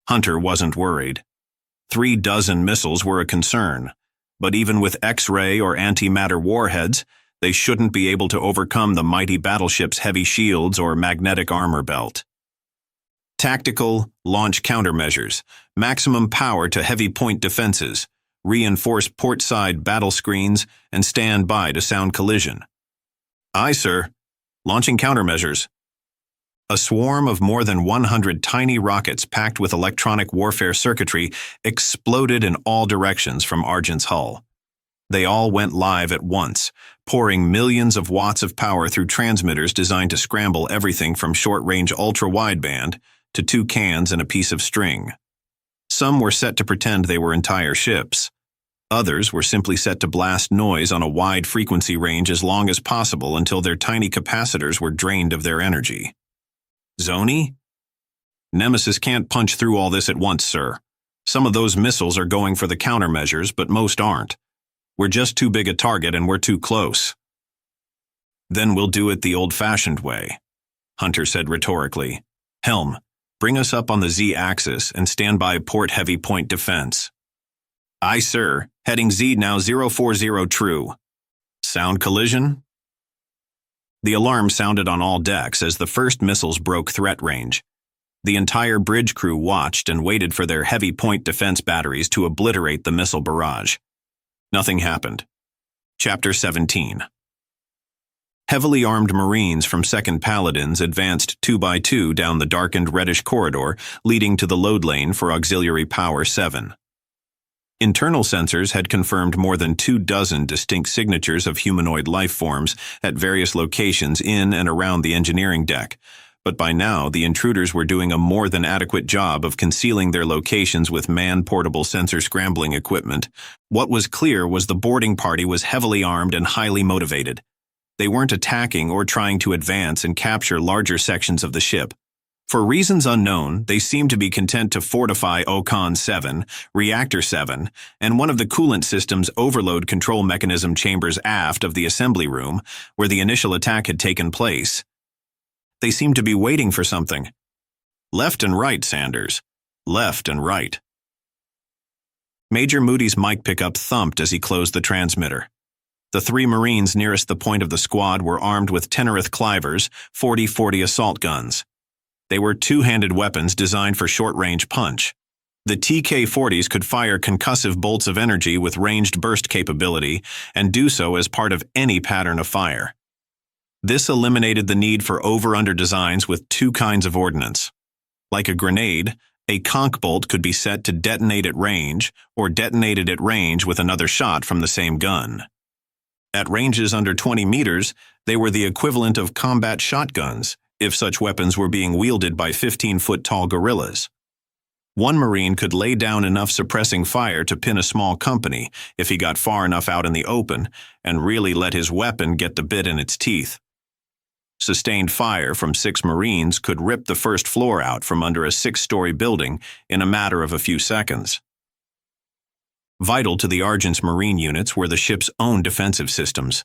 Hunter wasn't worried. 3 dozen missiles were a concern, but even with X-ray or antimatter warheads, they shouldn't be able to overcome the mighty battleship's heavy shields or magnetic armor belt. Tactical, launch countermeasures, maximum power to heavy point defenses, reinforce port-side battle screens, and stand by to sound collision. Aye, sir. Launching countermeasures. A swarm of more than 100 tiny rockets packed with electronic warfare circuitry exploded in all directions from Argent's hull. They all went live at once, pouring millions of watts of power through transmitters designed to scramble everything from short-range ultra-wideband to 2 cans and a piece of string. Some were set to pretend they were entire ships. Others were simply set to blast noise on a wide frequency range as long as possible until their tiny capacitors were drained of their energy. Zoni? Nemesis can't punch through all this at once, sir. Some of those missiles are going for the countermeasures, but most aren't. We're just too big a target and we're too close. Then we'll do it the old-fashioned way, Hunter said rhetorically. Helm, bring us up on the Z-axis and stand by port heavy point defense. Aye, sir. Heading Z now 040 true. Sound collision? The alarm sounded on all decks as the first missiles broke threat range. The entire bridge crew watched and waited for their heavy point defense batteries to obliterate the missile barrage. Nothing happened. Chapter 17. Heavily armed Marines from 2nd Paladins advanced 2 by 2 down the darkened reddish corridor leading to the load lane for Auxiliary Power 7. Internal sensors had confirmed more than 24 distinct signatures of humanoid life forms at various locations in and around the engineering deck, but by now the intruders were doing a more than adequate job of concealing their locations with man-portable sensor scrambling equipment. What was clear was the boarding party was heavily armed and highly motivated. They weren't attacking or trying to advance and capture larger sections of the ship. For reasons unknown, they seemed to be content to fortify Ocon 7, Reactor 7, and one of the coolant system's overload control mechanism chambers aft of the assembly room, where the initial attack had taken place. They seemed to be waiting for something. Left and right, Sanders. Left and right. Major Moody's mic pickup thumped as he closed the transmitter. The 3 Marines nearest the point of the squad were armed with Tenerife Clivers 40-40 assault guns. They were 2-handed weapons designed for short-range punch. The TK-40s could fire concussive bolts of energy with ranged burst capability and do so as part of any pattern of fire. This eliminated the need for over-under designs with 2 kinds of ordnance. Like a grenade, a conch bolt could be set to detonate at range or detonated at range with another shot from the same gun. At ranges under 20 meters, they were the equivalent of combat shotguns, if such weapons were being wielded by 15-foot-tall guerrillas. One Marine could lay down enough suppressing fire to pin a small company if he got far enough out in the open and really let his weapon get the bit in its teeth. Sustained fire from 6 Marines could rip the first floor out from under a 6-story building in a matter of a few seconds. Vital to the Argent's Marine units were the ship's own defensive systems.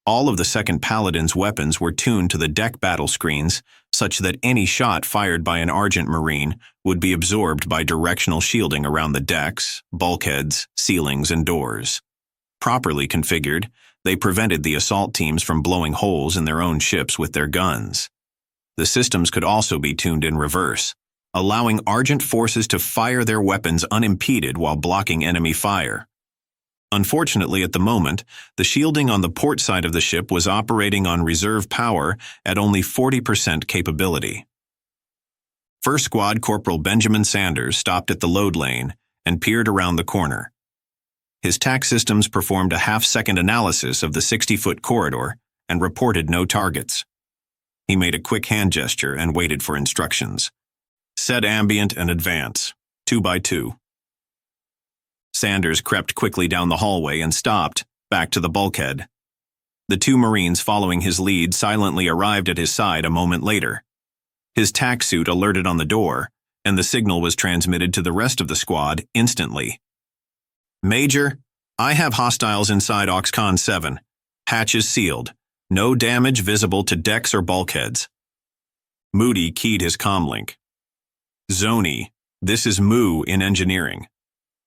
All of the second Paladin's weapons were tuned to the deck battle screens, such that any shot fired by an Argent Marine would be absorbed by directional shielding around the decks, bulkheads, ceilings, and doors. Properly configured, they prevented the assault teams from blowing holes in their own ships with their guns. The systems could also be tuned in reverse, allowing Argent forces to fire their weapons unimpeded while blocking enemy fire. Unfortunately, at the moment, the shielding on the port side of the ship was operating on reserve power at only 40% capability. First Squad Corporal Benjamin Sanders stopped at the load lane and peered around the corner. His TAC systems performed a half-second analysis of the 60-foot corridor and reported no targets. He made a quick hand gesture and waited for instructions. Set ambient and advance, 2 by 2. Sanders crept quickly down the hallway and stopped, back to the bulkhead. The 2 Marines following his lead silently arrived at his side a moment later. His TAC suit alerted on the door, and the signal was transmitted to the rest of the squad instantly. Major, I have hostiles inside Oxcon 7. Hatches sealed. No damage visible to decks or bulkheads. Moody keyed his comlink. Zoni, this is Moo in engineering.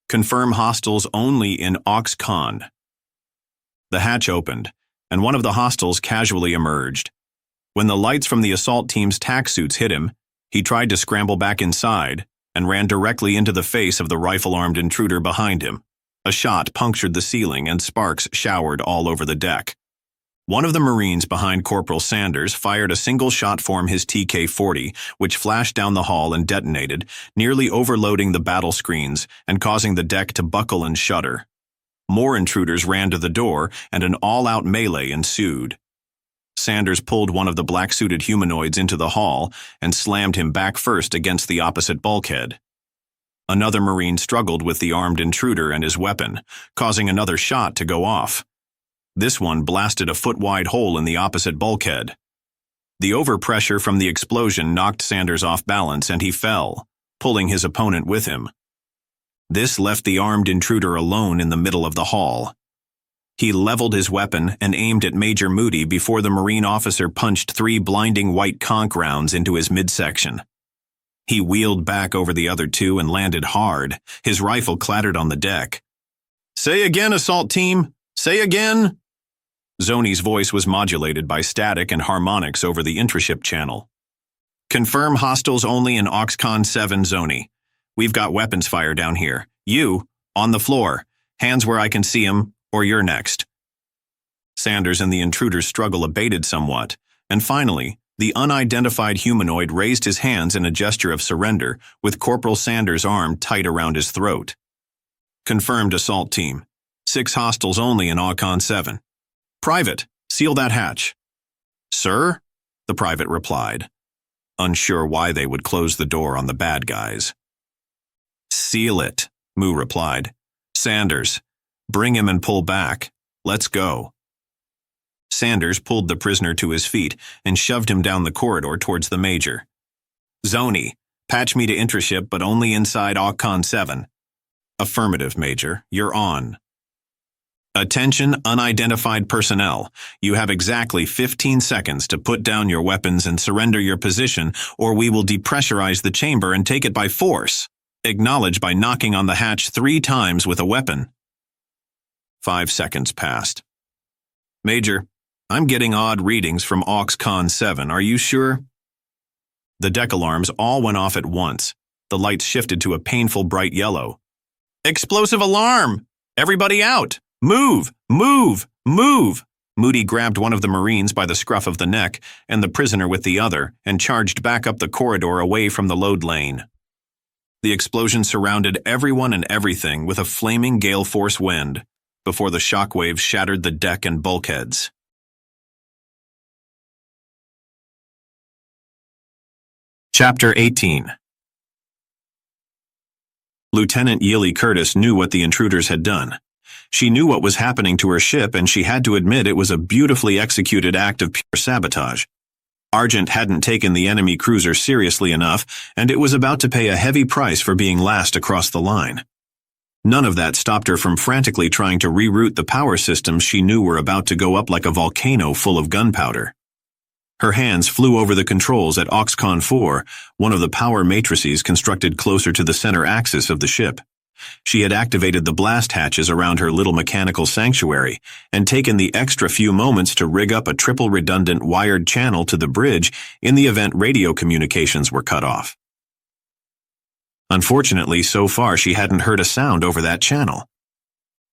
Confirm hostiles only in Oxcon. The hatch opened, and one of the hostiles casually emerged. When the lights from the assault team's TAC suits hit him, he tried to scramble back inside and ran directly into the face of the rifle-armed intruder behind him. A shot punctured the ceiling and sparks showered all over the deck. One of the Marines behind Corporal Sanders fired a single shot from his TK-40, which flashed down the hall and detonated, nearly overloading the battle screens and causing the deck to buckle and shudder. More intruders ran to the door, and an all-out melee ensued. Sanders pulled one of the black-suited humanoids into the hall and slammed him back first against the opposite bulkhead. Another Marine struggled with the armed intruder and his weapon, causing another shot to go off. This one blasted a foot-wide hole in the opposite bulkhead. The overpressure from the explosion knocked Sanders off balance and he fell, pulling his opponent with him. This left the armed intruder alone in the middle of the hall. He leveled his weapon and aimed at Major Moody before the Marine officer punched 3 blinding white conch rounds into his midsection. He wheeled back over the other 2 and landed hard. His rifle clattered on the deck. "Say again, assault team! Say again!" Zoni's voice was modulated by static and harmonics over the intraship channel. "Confirm hostiles only in Oxcon 7, Zoni. We've got weapons fire down here. You, on the floor. Hands where I can see 'em, or you're next." Sanders and the intruder's struggle abated somewhat, and finally, the unidentified humanoid raised his hands in a gesture of surrender, with Corporal Sanders' arm tight around his throat. "Confirmed, assault team. 6 hostiles only in Oxcon 7. Private, seal that hatch." "Sir?" the private replied, unsure why they would close the door on the bad guys. "Seal it," Moo replied. "Sanders, bring him and pull back. Let's go." Sanders pulled the prisoner to his feet and shoved him down the corridor towards the Major. "Zoni, patch me to intraship but only inside Oxcon 7. "Affirmative, Major. You're on." "Attention, unidentified personnel. You have exactly 15 seconds to put down your weapons and surrender your position, or we will depressurize the chamber and take it by force. Acknowledge by knocking on the hatch 3 times with a weapon." 5 seconds passed. "Major, I'm getting odd readings from Oxcon 7. Are you sure?" The deck alarms all went off at once. The lights shifted to a painful bright yellow. "Explosive alarm! Everybody out! Move! Move! Move!" Moody grabbed one of the Marines by the scruff of the neck and the prisoner with the other and charged back up the corridor away from the load lane. The explosion surrounded everyone and everything with a flaming gale force wind before the shockwaves shattered the deck and bulkheads. Chapter 18. Lieutenant Yili Curtis knew what the intruders had done. She knew what was happening to her ship, and she had to admit it was a beautifully executed act of pure sabotage. Argent hadn't taken the enemy cruiser seriously enough, and it was about to pay a heavy price for being last across the line. None of that stopped her from frantically trying to reroute the power systems she knew were about to go up like a volcano full of gunpowder. Her hands flew over the controls at Oxcon 4, one of the power matrices constructed closer to the center axis of the ship. She had activated the blast hatches around her little mechanical sanctuary and taken the extra few moments to rig up a triple redundant wired channel to the bridge in the event radio communications were cut off. Unfortunately, so far she hadn't heard a sound over that channel.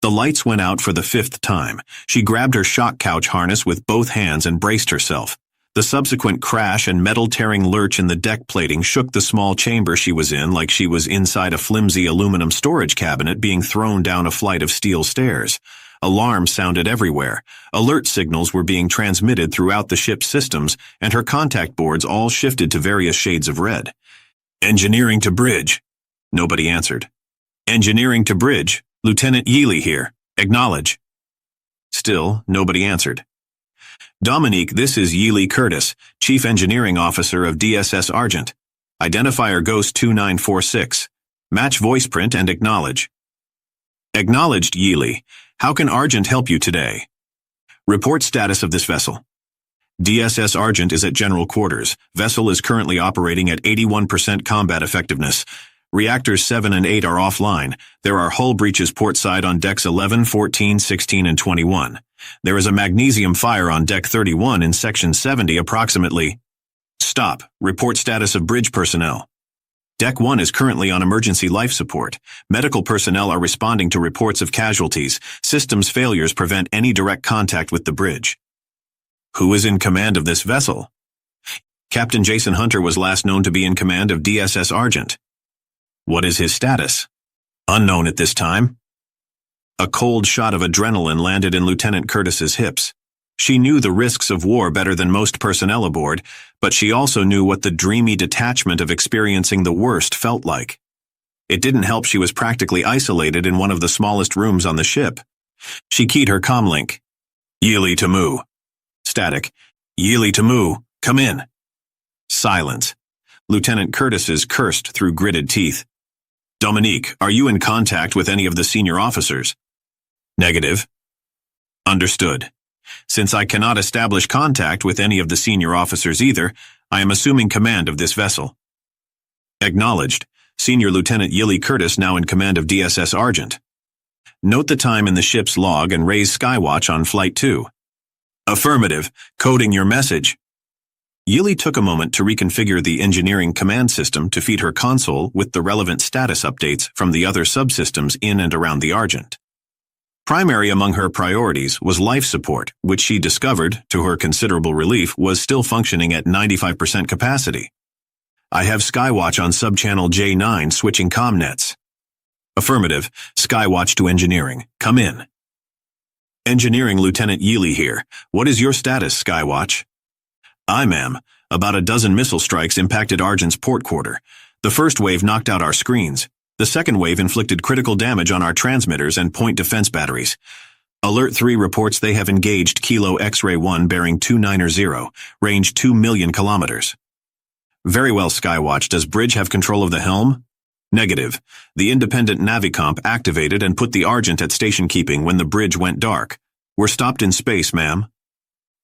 The lights went out for the 5th time. She grabbed her shock couch harness with both hands and braced herself. The subsequent crash and metal-tearing lurch in the deck plating shook the small chamber she was in like she was inside a flimsy aluminum storage cabinet being thrown down a flight of steel stairs. Alarms sounded everywhere. Alert signals were being transmitted throughout the ship's systems, and her contact boards all shifted to various shades of red. "Engineering to bridge." Nobody answered. "Engineering to bridge. Lieutenant Yealy here. Acknowledge." Still, nobody answered. "Dominique, this is Yealy Curtis, Chief Engineering Officer of DSS Argent. Identifier Ghost 2946. Match voice print and acknowledge." "Acknowledged, Yealy. How can Argent help you today?" "Report status of this vessel." DSS Argent is at General Quarters. Vessel is currently operating at 81% combat effectiveness. Reactors 7 and 8 are offline. There are hull breaches portside on decks 11, 14, 16, and 21. There is a magnesium fire on deck 31 in section 70 approximately. Stop. Report status of bridge personnel. Deck 1 is currently on emergency life support. Medical personnel are responding to reports of casualties. Systems failures prevent any direct contact with the bridge. Who is in command of this vessel? Captain Jason Hunter was last known to be in command of DSS Argent. What is his status? Unknown at this time. A cold shot of adrenaline landed in Lieutenant Curtis's hips. She knew the risks of war better than most personnel aboard, but she also knew what the dreamy detachment of experiencing the worst felt like. It didn't help she was practically isolated in one of the smallest rooms on the ship. She keyed her comlink. "Yealy to Moo." Static. "Yealy to Moo. Come in." Silence. Lieutenant Curtis's cursed through gritted teeth. "Dominique, are you in contact with any of the senior officers?" "Negative." "Understood. Since I cannot establish contact with any of the senior officers either, I am assuming command of this vessel." "Acknowledged. Senior Lieutenant Yealy Curtis now in command of DSS Argent." "Note the time in the ship's log and raise Skywatch on Flight 2. "Affirmative. Coding your message." Yealy took a moment to reconfigure the engineering command system to feed her console with the relevant status updates from the other subsystems in and around the Argent. Primary among her priorities was life support, which she discovered, to her considerable relief, was still functioning at 95% capacity. "I have Skywatch on subchannel J9 switching comnets." "Affirmative. Skywatch to engineering. Come in." "Engineering Lieutenant Yealy here. What is your status, Skywatch?" "Aye, ma'am. About a dozen missile strikes impacted Argent's port quarter. The first wave knocked out our screens. The second wave inflicted critical damage on our transmitters and point defense batteries. Alert 3 reports they have engaged Kilo X-Ray 1 bearing 290, range 2 million kilometers." "Very well, Skywatch. Does Bridge have control of the helm?" "Negative. The independent Navicomp activated and put the Argent at station keeping when the bridge went dark. We're stopped in space, ma'am."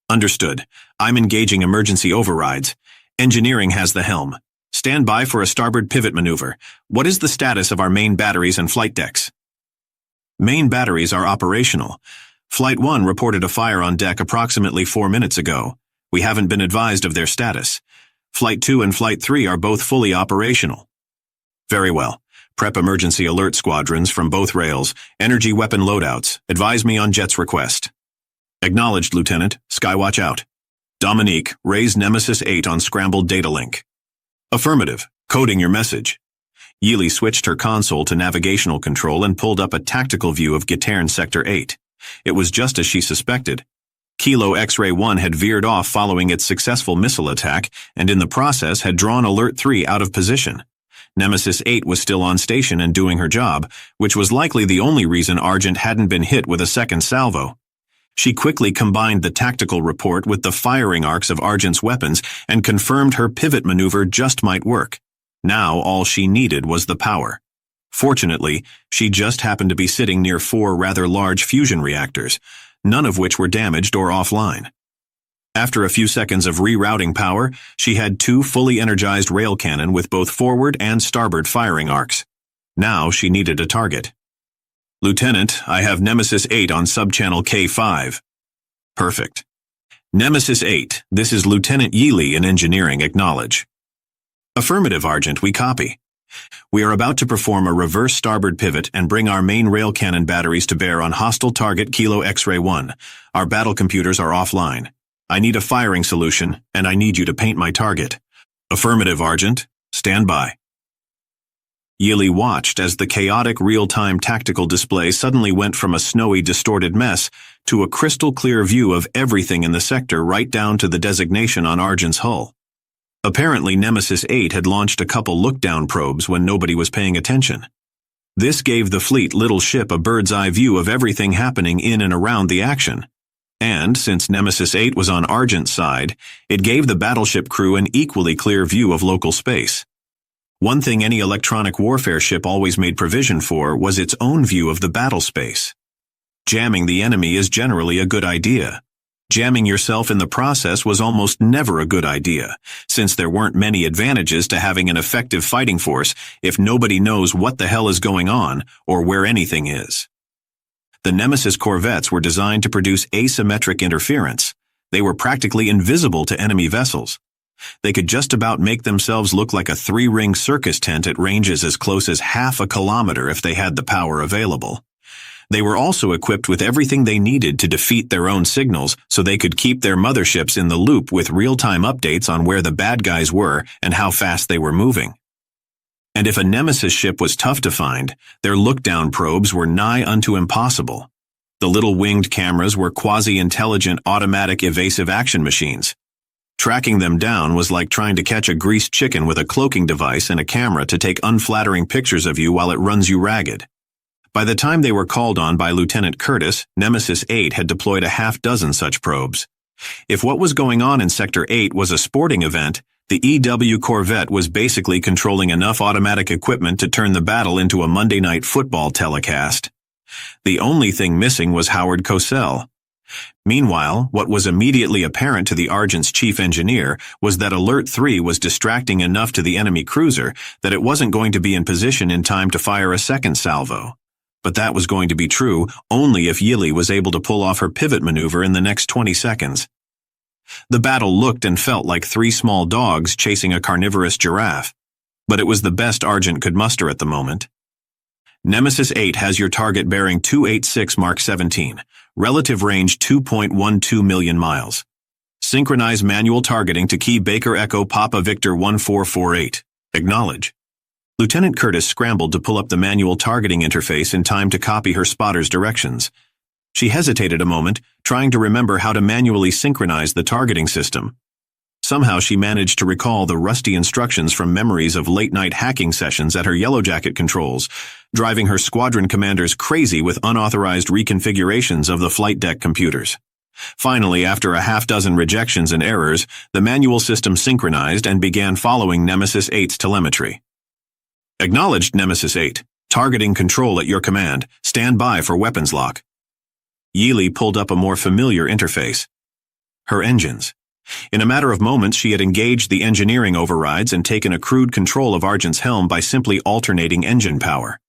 "Understood. I'm engaging emergency overrides. Engineering has the helm. Stand by for a starboard pivot maneuver. What is the status of our main batteries and flight decks?" "Main batteries are operational. Flight 1 reported a fire on deck approximately 4 minutes ago. We haven't been advised of their status. Flight 2 and Flight 3 are both fully operational." "Very well. Prep emergency alert squadrons from both rails. Energy weapon loadouts. Advise me on Jet's request." "Acknowledged, Lieutenant. Skywatch out." "Dominique, raise Nemesis 8 on scrambled data link." "Affirmative. Coding your message." Yealy switched her console to navigational control and pulled up a tactical view of Gitairn Sector 8. It was just as she suspected. Kilo X-Ray 1 had veered off following its successful missile attack, and in the process had drawn Alert 3 out of position. Nemesis 8 was still on station and doing her job, which was likely the only reason Argent hadn't been hit with a second salvo. She quickly combined the tactical report with the firing arcs of Argent's weapons and confirmed her pivot maneuver just might work. Now all she needed was the power. Fortunately, she just happened to be sitting near 4 rather large fusion reactors, none of which were damaged or offline. After a few seconds of rerouting power, she had 2 fully energized rail cannon with both forward and starboard firing arcs. Now she needed a target. Lieutenant, I have Nemesis 8 on subchannel K5. Perfect. Nemesis 8, this is Lieutenant Yealy in engineering, acknowledge. Affirmative, Argent, we copy. We are about to perform a reverse starboard pivot and bring our main rail cannon batteries to bear on hostile target Kilo X-Ray 1. Our battle computers are offline. I need a firing solution, and I need you to paint my target. Affirmative, Argent. Stand by. Yealy watched as the chaotic real-time tactical display suddenly went from a snowy, distorted mess to a crystal-clear view of everything in the sector right down to the designation on Argent's hull. Apparently, Nemesis 8 had launched a couple look-down probes when nobody was paying attention. This gave the fleet little ship a bird's-eye view of everything happening in and around the action. And, since Nemesis 8 was on Argent's side, it gave the battleship crew an equally clear view of local space. One thing any electronic warfare ship always made provision for was its own view of the battle space. Jamming the enemy is generally a good idea. Jamming yourself in the process was almost never a good idea, since there weren't many advantages to having an effective fighting force if nobody knows what the hell is going on or where anything is. The Nemesis corvettes were designed to produce asymmetric interference. They were practically invisible to enemy vessels. They could just about make themselves look like a 3-ring circus tent at ranges as close as half a kilometer if they had the power available. They were also equipped with everything they needed to defeat their own signals so they could keep their motherships in the loop with real-time updates on where the bad guys were and how fast they were moving. And if a Nemesis ship was tough to find, their look-down probes were nigh unto impossible. The little winged cameras were quasi-intelligent automatic evasive action machines. Tracking them down was like trying to catch a greased chicken with a cloaking device and a camera to take unflattering pictures of you while it runs you ragged. By the time they were called on by Lieutenant Curtis, Nemesis 8 had deployed a half-dozen such probes. If what was going on in Sector 8 was a sporting event, the EW Corvette was basically controlling enough automatic equipment to turn the battle into a Monday night football telecast. The only thing missing was Howard Cosell. Meanwhile, what was immediately apparent to the Argent's chief engineer was that Alert 3 was distracting enough to the enemy cruiser that it wasn't going to be in position in time to fire a second salvo. But that was going to be true only if Yealy was able to pull off her pivot maneuver in the next 20 seconds. The battle looked and felt like 3 small dogs chasing a carnivorous giraffe, but it was the best Argent could muster at the moment. Nemesis 8 has your target bearing 286 Mark 17, relative range 2.12 million miles. Synchronize manual targeting to key Baker Echo Papa Victor 1448. Acknowledge. Lieutenant Curtis scrambled to pull up the manual targeting interface in time to copy her spotter's directions. She hesitated a moment, trying to remember how to manually synchronize the targeting system. Somehow she managed to recall the rusty instructions from memories of late-night hacking sessions at her Yellow Jacket controls, driving her squadron commanders crazy with unauthorized reconfigurations of the flight deck computers. Finally, after a half-dozen rejections and errors, the manual system synchronized and began following Nemesis 8's telemetry. Acknowledged, Nemesis 8. Targeting control at your command. Stand by for weapons lock. Yealy pulled up a more familiar interface. Her engines. In a matter of moments, she had engaged the engineering overrides and taken a crude control of Argent's helm by simply alternating engine power.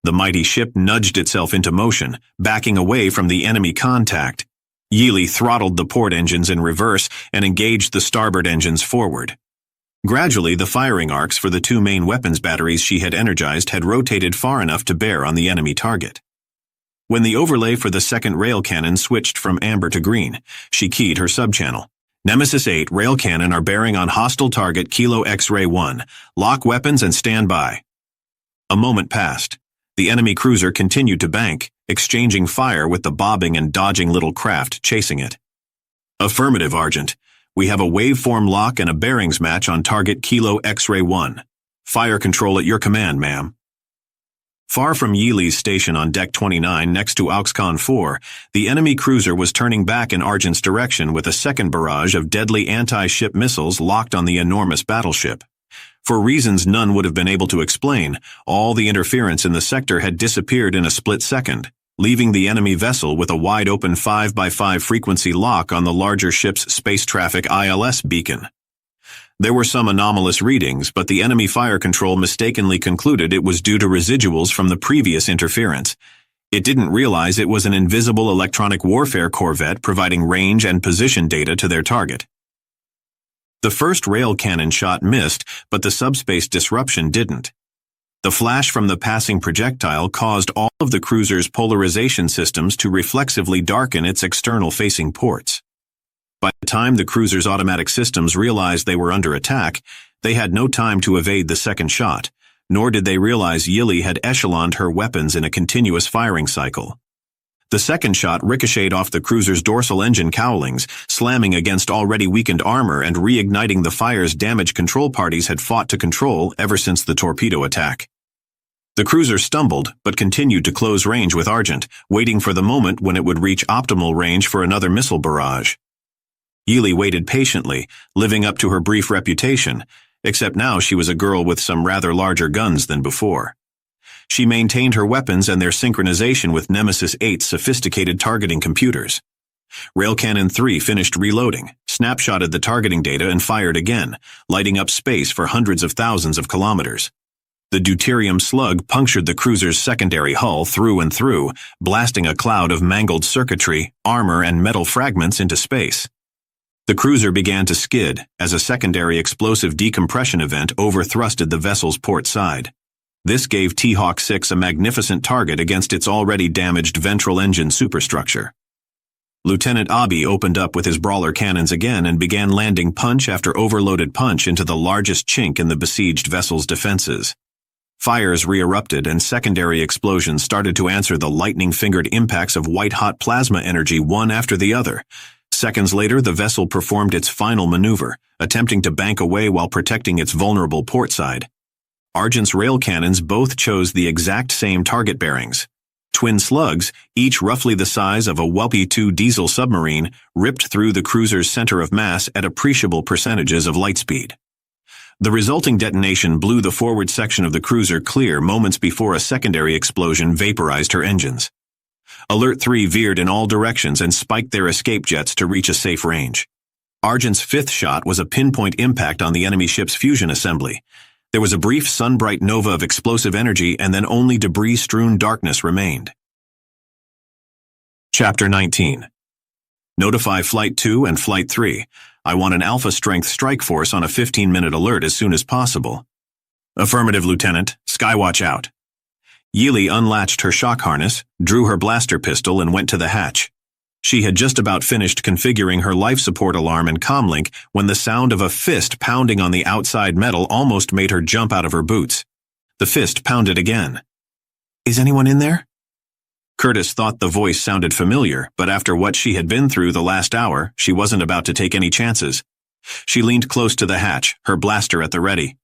The mighty ship nudged itself into motion, backing away from the enemy contact. Yealy throttled the port engines in reverse and engaged the starboard engines forward. Gradually, the firing arcs for the 2 main weapons batteries she had energized had rotated far enough to bear on the enemy target. When the overlay for the second rail cannon switched from amber to green, she keyed her subchannel. Nemesis 8 rail cannon are bearing on hostile target Kilo X-Ray 1. Lock weapons and stand by. A moment passed. The enemy cruiser continued to bank, exchanging fire with the bobbing and dodging little craft chasing it. Affirmative, Argent. We have a waveform lock and a bearings match on target Kilo X-Ray 1. Fire control at your command, ma'am. Far from Yealy's station on Deck 29 next to Auxcon 4, the enemy cruiser was turning back in Argent's direction with a second barrage of deadly anti-ship missiles locked on the enormous battleship. For reasons none would have been able to explain, all the interference in the sector had disappeared in a split second, leaving the enemy vessel with a wide-open 5x5 frequency lock on the larger ship's space traffic ILS beacon. There were some anomalous readings, but the enemy fire control mistakenly concluded it was due to residuals from the previous interference. It didn't realize it was an invisible electronic warfare corvette providing range and position data to their target. The first rail cannon shot missed, but the subspace disruption didn't. The flash from the passing projectile caused all of the cruiser's polarization systems to reflexively darken its external-facing ports. By the time the cruiser's automatic systems realized they were under attack, they had no time to evade the second shot, nor did they realize Yili had echeloned her weapons in a continuous firing cycle. The second shot ricocheted off the cruiser's dorsal engine cowlings, slamming against already weakened armor and reigniting the fire's damage control parties had fought to control ever since the torpedo attack. The cruiser stumbled, but continued to close range with Argent, waiting for the moment when it would reach optimal range for another missile barrage. Yili waited patiently, living up to her brief reputation, except now she was a girl with some rather larger guns than before. She maintained her weapons and their synchronization with Nemesis 8's sophisticated targeting computers. Rail Cannon 3 finished reloading, snapshotted the targeting data and fired again, lighting up space for hundreds of thousands of kilometers. The deuterium slug punctured the cruiser's secondary hull through and through, blasting a cloud of mangled circuitry, armor, and metal fragments into space. The cruiser began to skid as a secondary explosive decompression event overthrusted the vessel's port side. This gave T-Hawk 6 a magnificent target against its already damaged ventral engine superstructure. Lieutenant Abi opened up with his brawler cannons again and began landing punch after overloaded punch into the largest chink in the besieged vessel's defenses. Fires re-erupted and secondary explosions started to answer the lightning-fingered impacts of white-hot plasma energy one after the other. Seconds later, the vessel performed its final maneuver, attempting to bank away while protecting its vulnerable port side. Argent's rail cannons both chose the exact same target bearings. Twin slugs, each roughly the size of a Whelpy-2 diesel submarine, ripped through the cruiser's center of mass at appreciable percentages of light speed. The resulting detonation blew the forward section of the cruiser clear moments before a secondary explosion vaporized her engines. Alert 3 veered in all directions and spiked their escape jets to reach a safe range. Argent's fifth shot was a pinpoint impact on the enemy ship's fusion assembly. There was a brief sun-bright nova of explosive energy, and then only debris-strewn darkness remained. Chapter 19. Notify Flight 2 and Flight 3. I want an Alpha-strength strike force on a 15-minute alert as soon as possible. Affirmative, Lieutenant. Skywatch out. Yili unlatched her shock harness, drew her blaster pistol, and went to the hatch. She had just about finished configuring her life support alarm and comlink when the sound of a fist pounding on the outside metal almost made her jump out of her boots. The fist pounded again. Is anyone in there? Curtis thought the voice sounded familiar, but after what she had been through the last hour, she wasn't about to take any chances. She leaned close to the hatch, her blaster at the ready.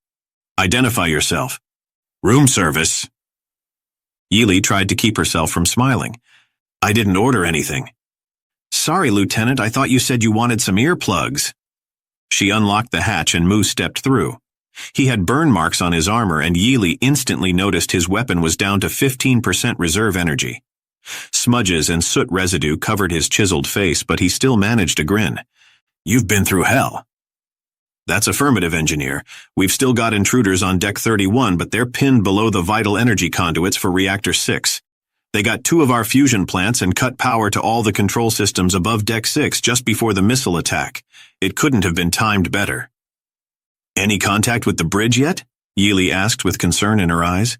Identify yourself. Room service. Yili tried to keep herself from smiling. I didn't order anything. Sorry, Lieutenant, I thought you said you wanted some earplugs. She unlocked the hatch and Moose stepped through. He had burn marks on his armor, and Yili instantly noticed his weapon was down to 15% reserve energy. Smudges and soot residue covered his chiseled face, but he still managed a grin. You've been through hell. That's affirmative, Engineer. We've still got intruders on Deck 31, but they're pinned below the vital energy conduits for Reactor 6. They got 2 of our fusion plants and cut power to all the control systems above Deck 6 just before the missile attack. It couldn't have been timed better. Any contact with the bridge yet? Yili asked with concern in her eyes.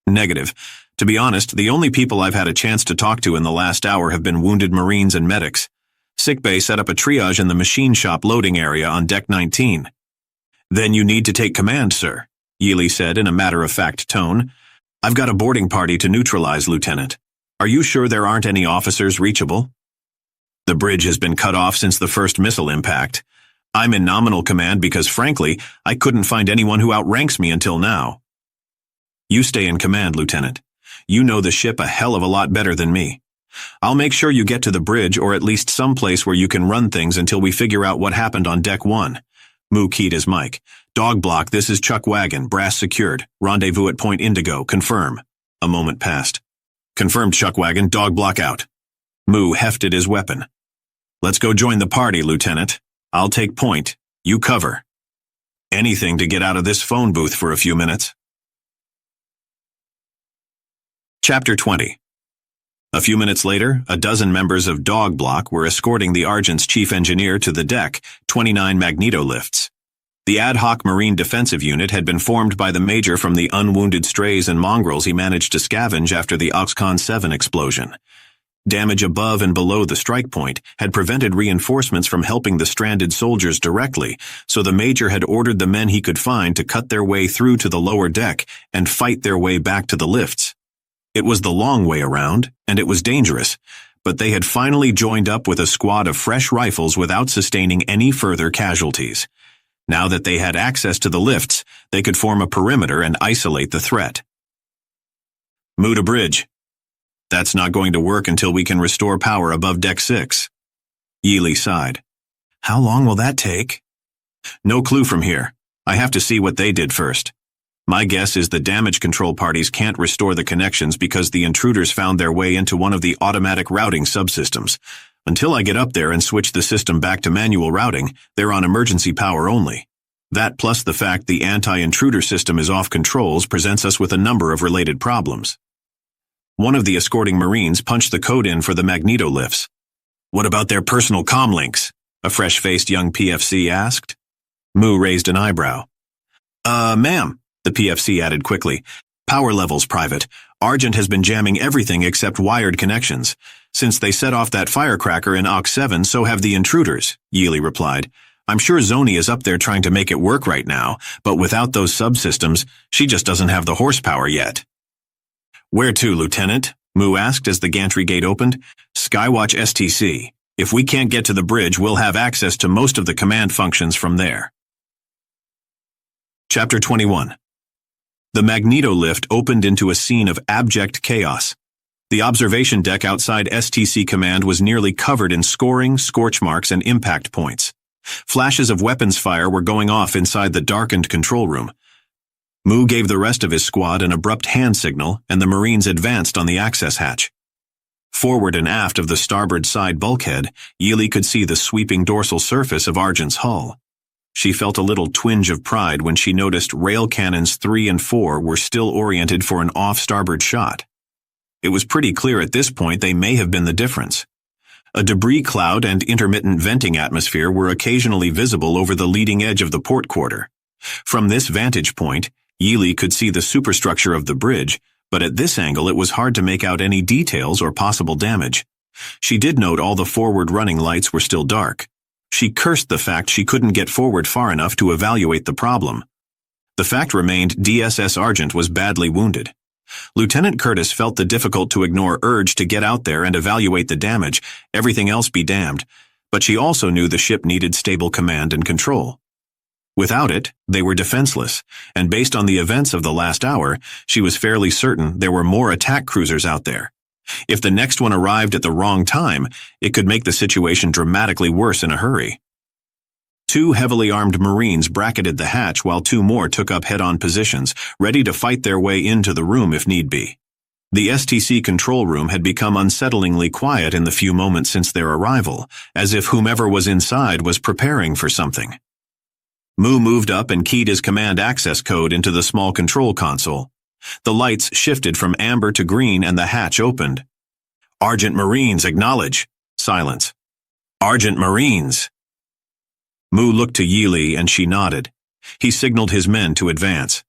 Negative. To be honest, the only people I've had a chance to talk to in the last hour have been wounded Marines and medics. Sickbay set up a triage in the machine shop loading area on Deck 19. Then you need to take command, sir, Yili said in a matter-of-fact tone. I've got a boarding party to neutralize, Lieutenant. Are you sure there aren't any officers reachable? The bridge has been cut off since the first missile impact. I'm in nominal command because, frankly, I couldn't find anyone who outranks me until now. You stay in command, Lieutenant. You know the ship a hell of a lot better than me. I'll make sure you get to the bridge or at least someplace where you can run things until we figure out what happened on Deck 1. Mu keyed his mic. Dog block, this is Chuck Wagon, brass secured. Rendezvous at Point Indigo, confirm. A moment passed. Confirmed, Chuck Wagon, dog block out. Mu hefted his weapon. Let's go join the party, Lieutenant. I'll take point. You cover. Anything to get out of this phone booth for a few minutes. Chapter 20. A few minutes later, a dozen members of Dog Block were escorting the Argent's chief engineer to the deck, 29 magnetolifts. The ad hoc Marine Defensive Unit had been formed by the Major from the unwounded strays and mongrels he managed to scavenge after the Oxcon 7 explosion. Damage above and below the strike point had prevented reinforcements from helping the stranded soldiers directly, so the Major had ordered the men he could find to cut their way through to the lower deck and fight their way back to the lifts. It was the long way around, and it was dangerous, but they had finally joined up with a squad of fresh rifles without sustaining any further casualties. Now that they had access to the lifts, they could form a perimeter and isolate the threat. Move to bridge. That's not going to work until we can restore power above Deck 6. Yeely sighed. How long will that take? No clue from here. I have to see what they did first. My guess is the damage control parties can't restore the connections because the intruders found their way into one of the automatic routing subsystems. Until I get up there and switch the system back to manual routing, they're on emergency power only. That plus the fact the anti-intruder system is off controls presents us with a number of related problems. One of the escorting Marines punched the code in for the magnetolifts. What about their personal comm links? A fresh-faced young PFC asked. Mu raised an eyebrow. Ma'am, the PFC added quickly. Power levels private. Argent has been jamming everything except wired connections. Since they set off that firecracker in Ox 7, so have the intruders, Yeely replied. I'm sure Zoni is up there trying to make it work right now, but without those subsystems, she just doesn't have the horsepower yet. Where to, Lieutenant? Mu asked as the gantry gate opened. Skywatch STC. If we can't get to the bridge, we'll have access to most of the command functions from there. Chapter 21. The magnetolift opened into a scene of abject chaos. The observation deck outside STC Command was nearly covered in scoring, scorch marks, and impact points. Flashes of weapons fire were going off inside the darkened control room. Mu gave the rest of his squad an abrupt hand signal, and the Marines advanced on the access hatch. Forward and aft of the starboard side bulkhead, Yeely could see the sweeping dorsal surface of Argent's hull. She felt a little twinge of pride when she noticed rail cannons 3 and 4 were still oriented for an off-starboard shot. It was pretty clear at this point they may have been the difference. A debris cloud and intermittent venting atmosphere were occasionally visible over the leading edge of the port quarter. From this vantage point, Yeely could see the superstructure of the bridge, but at this angle it was hard to make out any details or possible damage. She did note all the forward running lights were still dark. She cursed the fact she couldn't get forward far enough to evaluate the problem. The fact remained DSS Argent was badly wounded. Lieutenant Curtis felt the difficult-to-ignore urge to get out there and evaluate the damage, everything else be damned, but she also knew the ship needed stable command and control. Without it, they were defenseless, and based on the events of the last hour, she was fairly certain there were more attack cruisers out there. If the next one arrived at the wrong time, it could make the situation dramatically worse in a hurry. 2 heavily armed Marines bracketed the hatch while 2 more took up head-on positions, ready to fight their way into the room if need be. The STC control room had become unsettlingly quiet in the few moments since their arrival, as if whomever was inside was preparing for something. Mu moved up and keyed his command access code into the small control console. The lights shifted from amber to green and the hatch opened. Argent Marines, acknowledge. Silence. Argent Marines. Mu looked to Yeely and she nodded. He signaled his men to advance.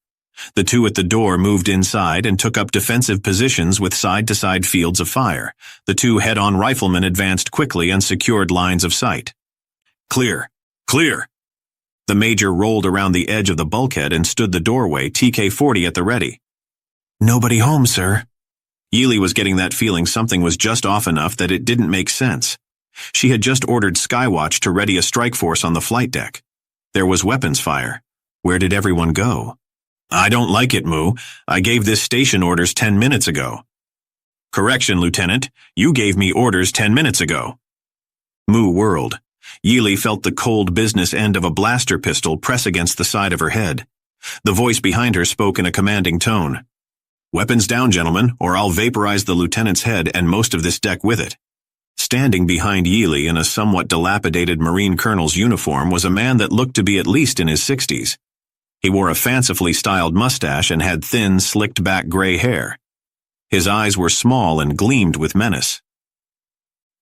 The 2 at the door moved inside and took up defensive positions with side-to-side fields of fire. The 2 head-on riflemen advanced quickly and secured lines of sight. Clear. Clear. The Major rolled around the edge of the bulkhead and stood the doorway, TK-40 at the ready. Nobody home, sir. Yeely was getting that feeling something was just off enough that it didn't make sense. She had just ordered Skywatch to ready a strike force on the flight deck. There was weapons fire. Where did everyone go? I don't like it, Mu. I gave this station orders 10 minutes ago. Correction, Lieutenant. You gave me orders 10 minutes ago. Mu whirled. Yeely felt the cold business end of a blaster pistol press against the side of her head. The voice behind her spoke in a commanding tone. "Weapons down, gentlemen, or I'll vaporize the lieutenant's head and most of this deck with it." Standing behind Yeely in a somewhat dilapidated Marine colonel's uniform was a man that looked to be at least in his 60s. He wore a fancifully styled mustache and had thin, slicked-back gray hair. His eyes were small and gleamed with menace.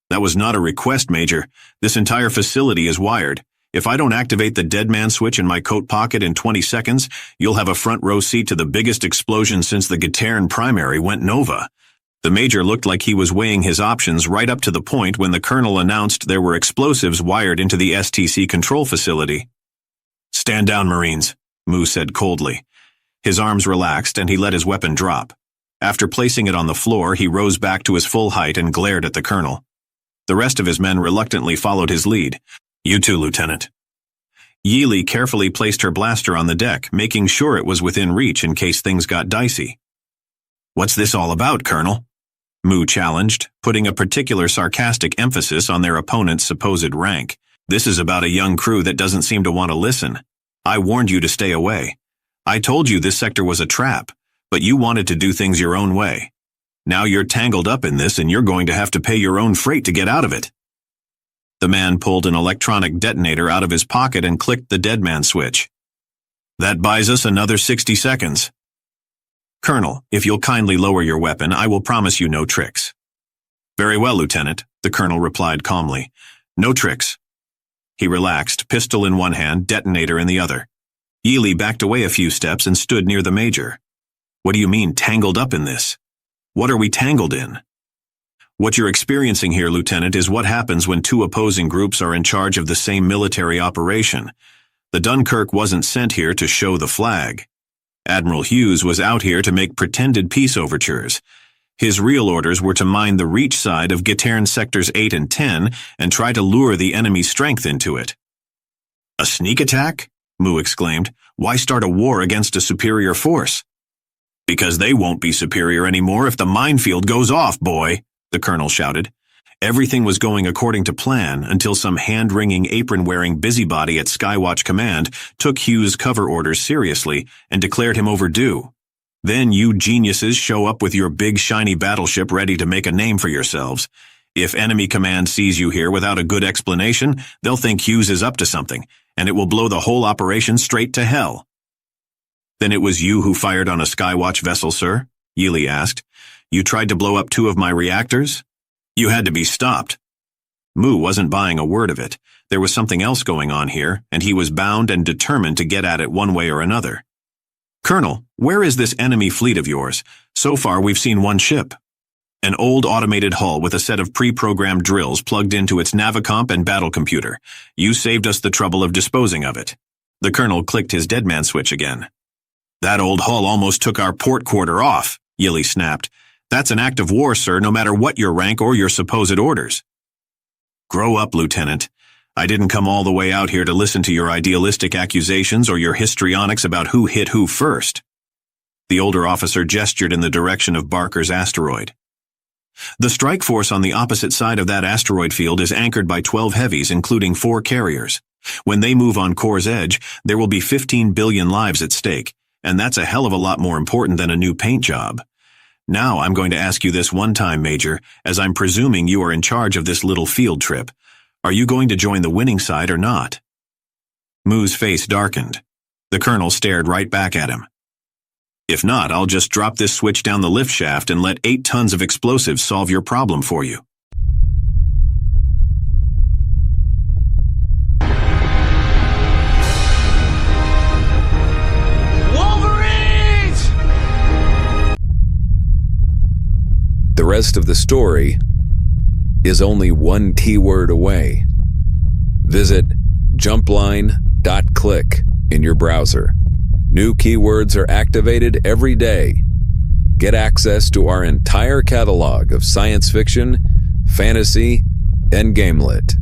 "That was not a request, Major. This entire facility is wired. If I don't activate the dead man switch in my coat pocket in 20 seconds, you'll have a front row seat to the biggest explosion since the Gitairn primary went nova." The Major looked like he was weighing his options right up to the point when the Colonel announced there were explosives wired into the STC control facility. "Stand down, Marines," Mu said coldly. His arms relaxed and he let his weapon drop. After placing it on the floor, he rose back to his full height and glared at the Colonel. The rest of his men reluctantly followed his lead. "You too, Lieutenant." Yeely carefully placed her blaster on the deck, making sure it was within reach in case things got dicey. "What's this all about, Colonel?" Mu challenged, putting a particular sarcastic emphasis on their opponent's supposed rank. "This is about a young crew that doesn't seem to want to listen. I warned you to stay away. I told you this sector was a trap, but you wanted to do things your own way. Now you're tangled up in this and you're going to have to pay your own freight to get out of it." The man pulled an electronic detonator out of his pocket and clicked the dead man switch. "That buys us another 60 seconds. Colonel, if you'll kindly lower your weapon, I will promise you no tricks." "Very well, Lieutenant," the Colonel replied calmly. "No tricks." He relaxed, pistol in one hand, detonator in the other. Yeely backed away a few steps and stood near the Major. "What do you mean, tangled up in this? What are we tangled in?" "What you're experiencing here, Lieutenant, is what happens when two opposing groups are in charge of the same military operation. The Dunkerque wasn't sent here to show the flag. Admiral Hughes was out here to make pretended peace overtures. His real orders were to mine the reach side of Gitairn Sectors 8 and 10 and try to lure the enemy's strength into it." "A sneak attack?" Mu exclaimed. "Why start a war against a superior force?" "Because they won't be superior anymore if the minefield goes off, boy," the Colonel shouted. Everything was going according to plan until some hand-wringing, apron-wearing busybody at Skywatch Command took Hughes' cover orders seriously and declared him overdue. Then you geniuses show up with your big shiny battleship ready to make a name for yourselves. If enemy command sees you here without a good explanation, they'll think Hughes is up to something, and it will blow the whole operation straight to hell. "Then it was you who fired on a Skywatch vessel, sir?" Yeely asked. "You tried to blow up 2 of my reactors? You had to be stopped." Mu wasn't buying a word of it. There was something else going on here, and he was bound and determined to get at it one way or another. "Colonel, where is this enemy fleet of yours? So far we've seen one ship." "An old automated hull with a set of pre-programmed drills plugged into its navicomp and battle computer. You saved us the trouble of disposing of it." The Colonel clicked his deadman switch again. "That old hull almost took our port quarter off," Yeely snapped. "That's an act of war, sir, no matter what your rank or your supposed orders." "Grow up, Lieutenant. I didn't come all the way out here to listen to your idealistic accusations or your histrionics about who hit who first." The older officer gestured in the direction of Barker's asteroid. "The strike force on the opposite side of that asteroid field is anchored by 12 heavies, including 4 carriers. When they move on Core's edge, there will be 15 billion lives at stake, and that's a hell of a lot more important than a new paint job. Now I'm going to ask you this one time, Major, as I'm presuming you are in charge of this little field trip. Are you going to join the winning side or not?" Mu's face darkened. The Colonel stared right back at him. "If not, I'll just drop this switch down the lift shaft and let 8 tons of explosives solve your problem for you." The rest of the story is only one keyword away. Visit jumpline.click in your browser. New keywords are activated every day. Get access to our entire catalog of science fiction, fantasy, and gamelit.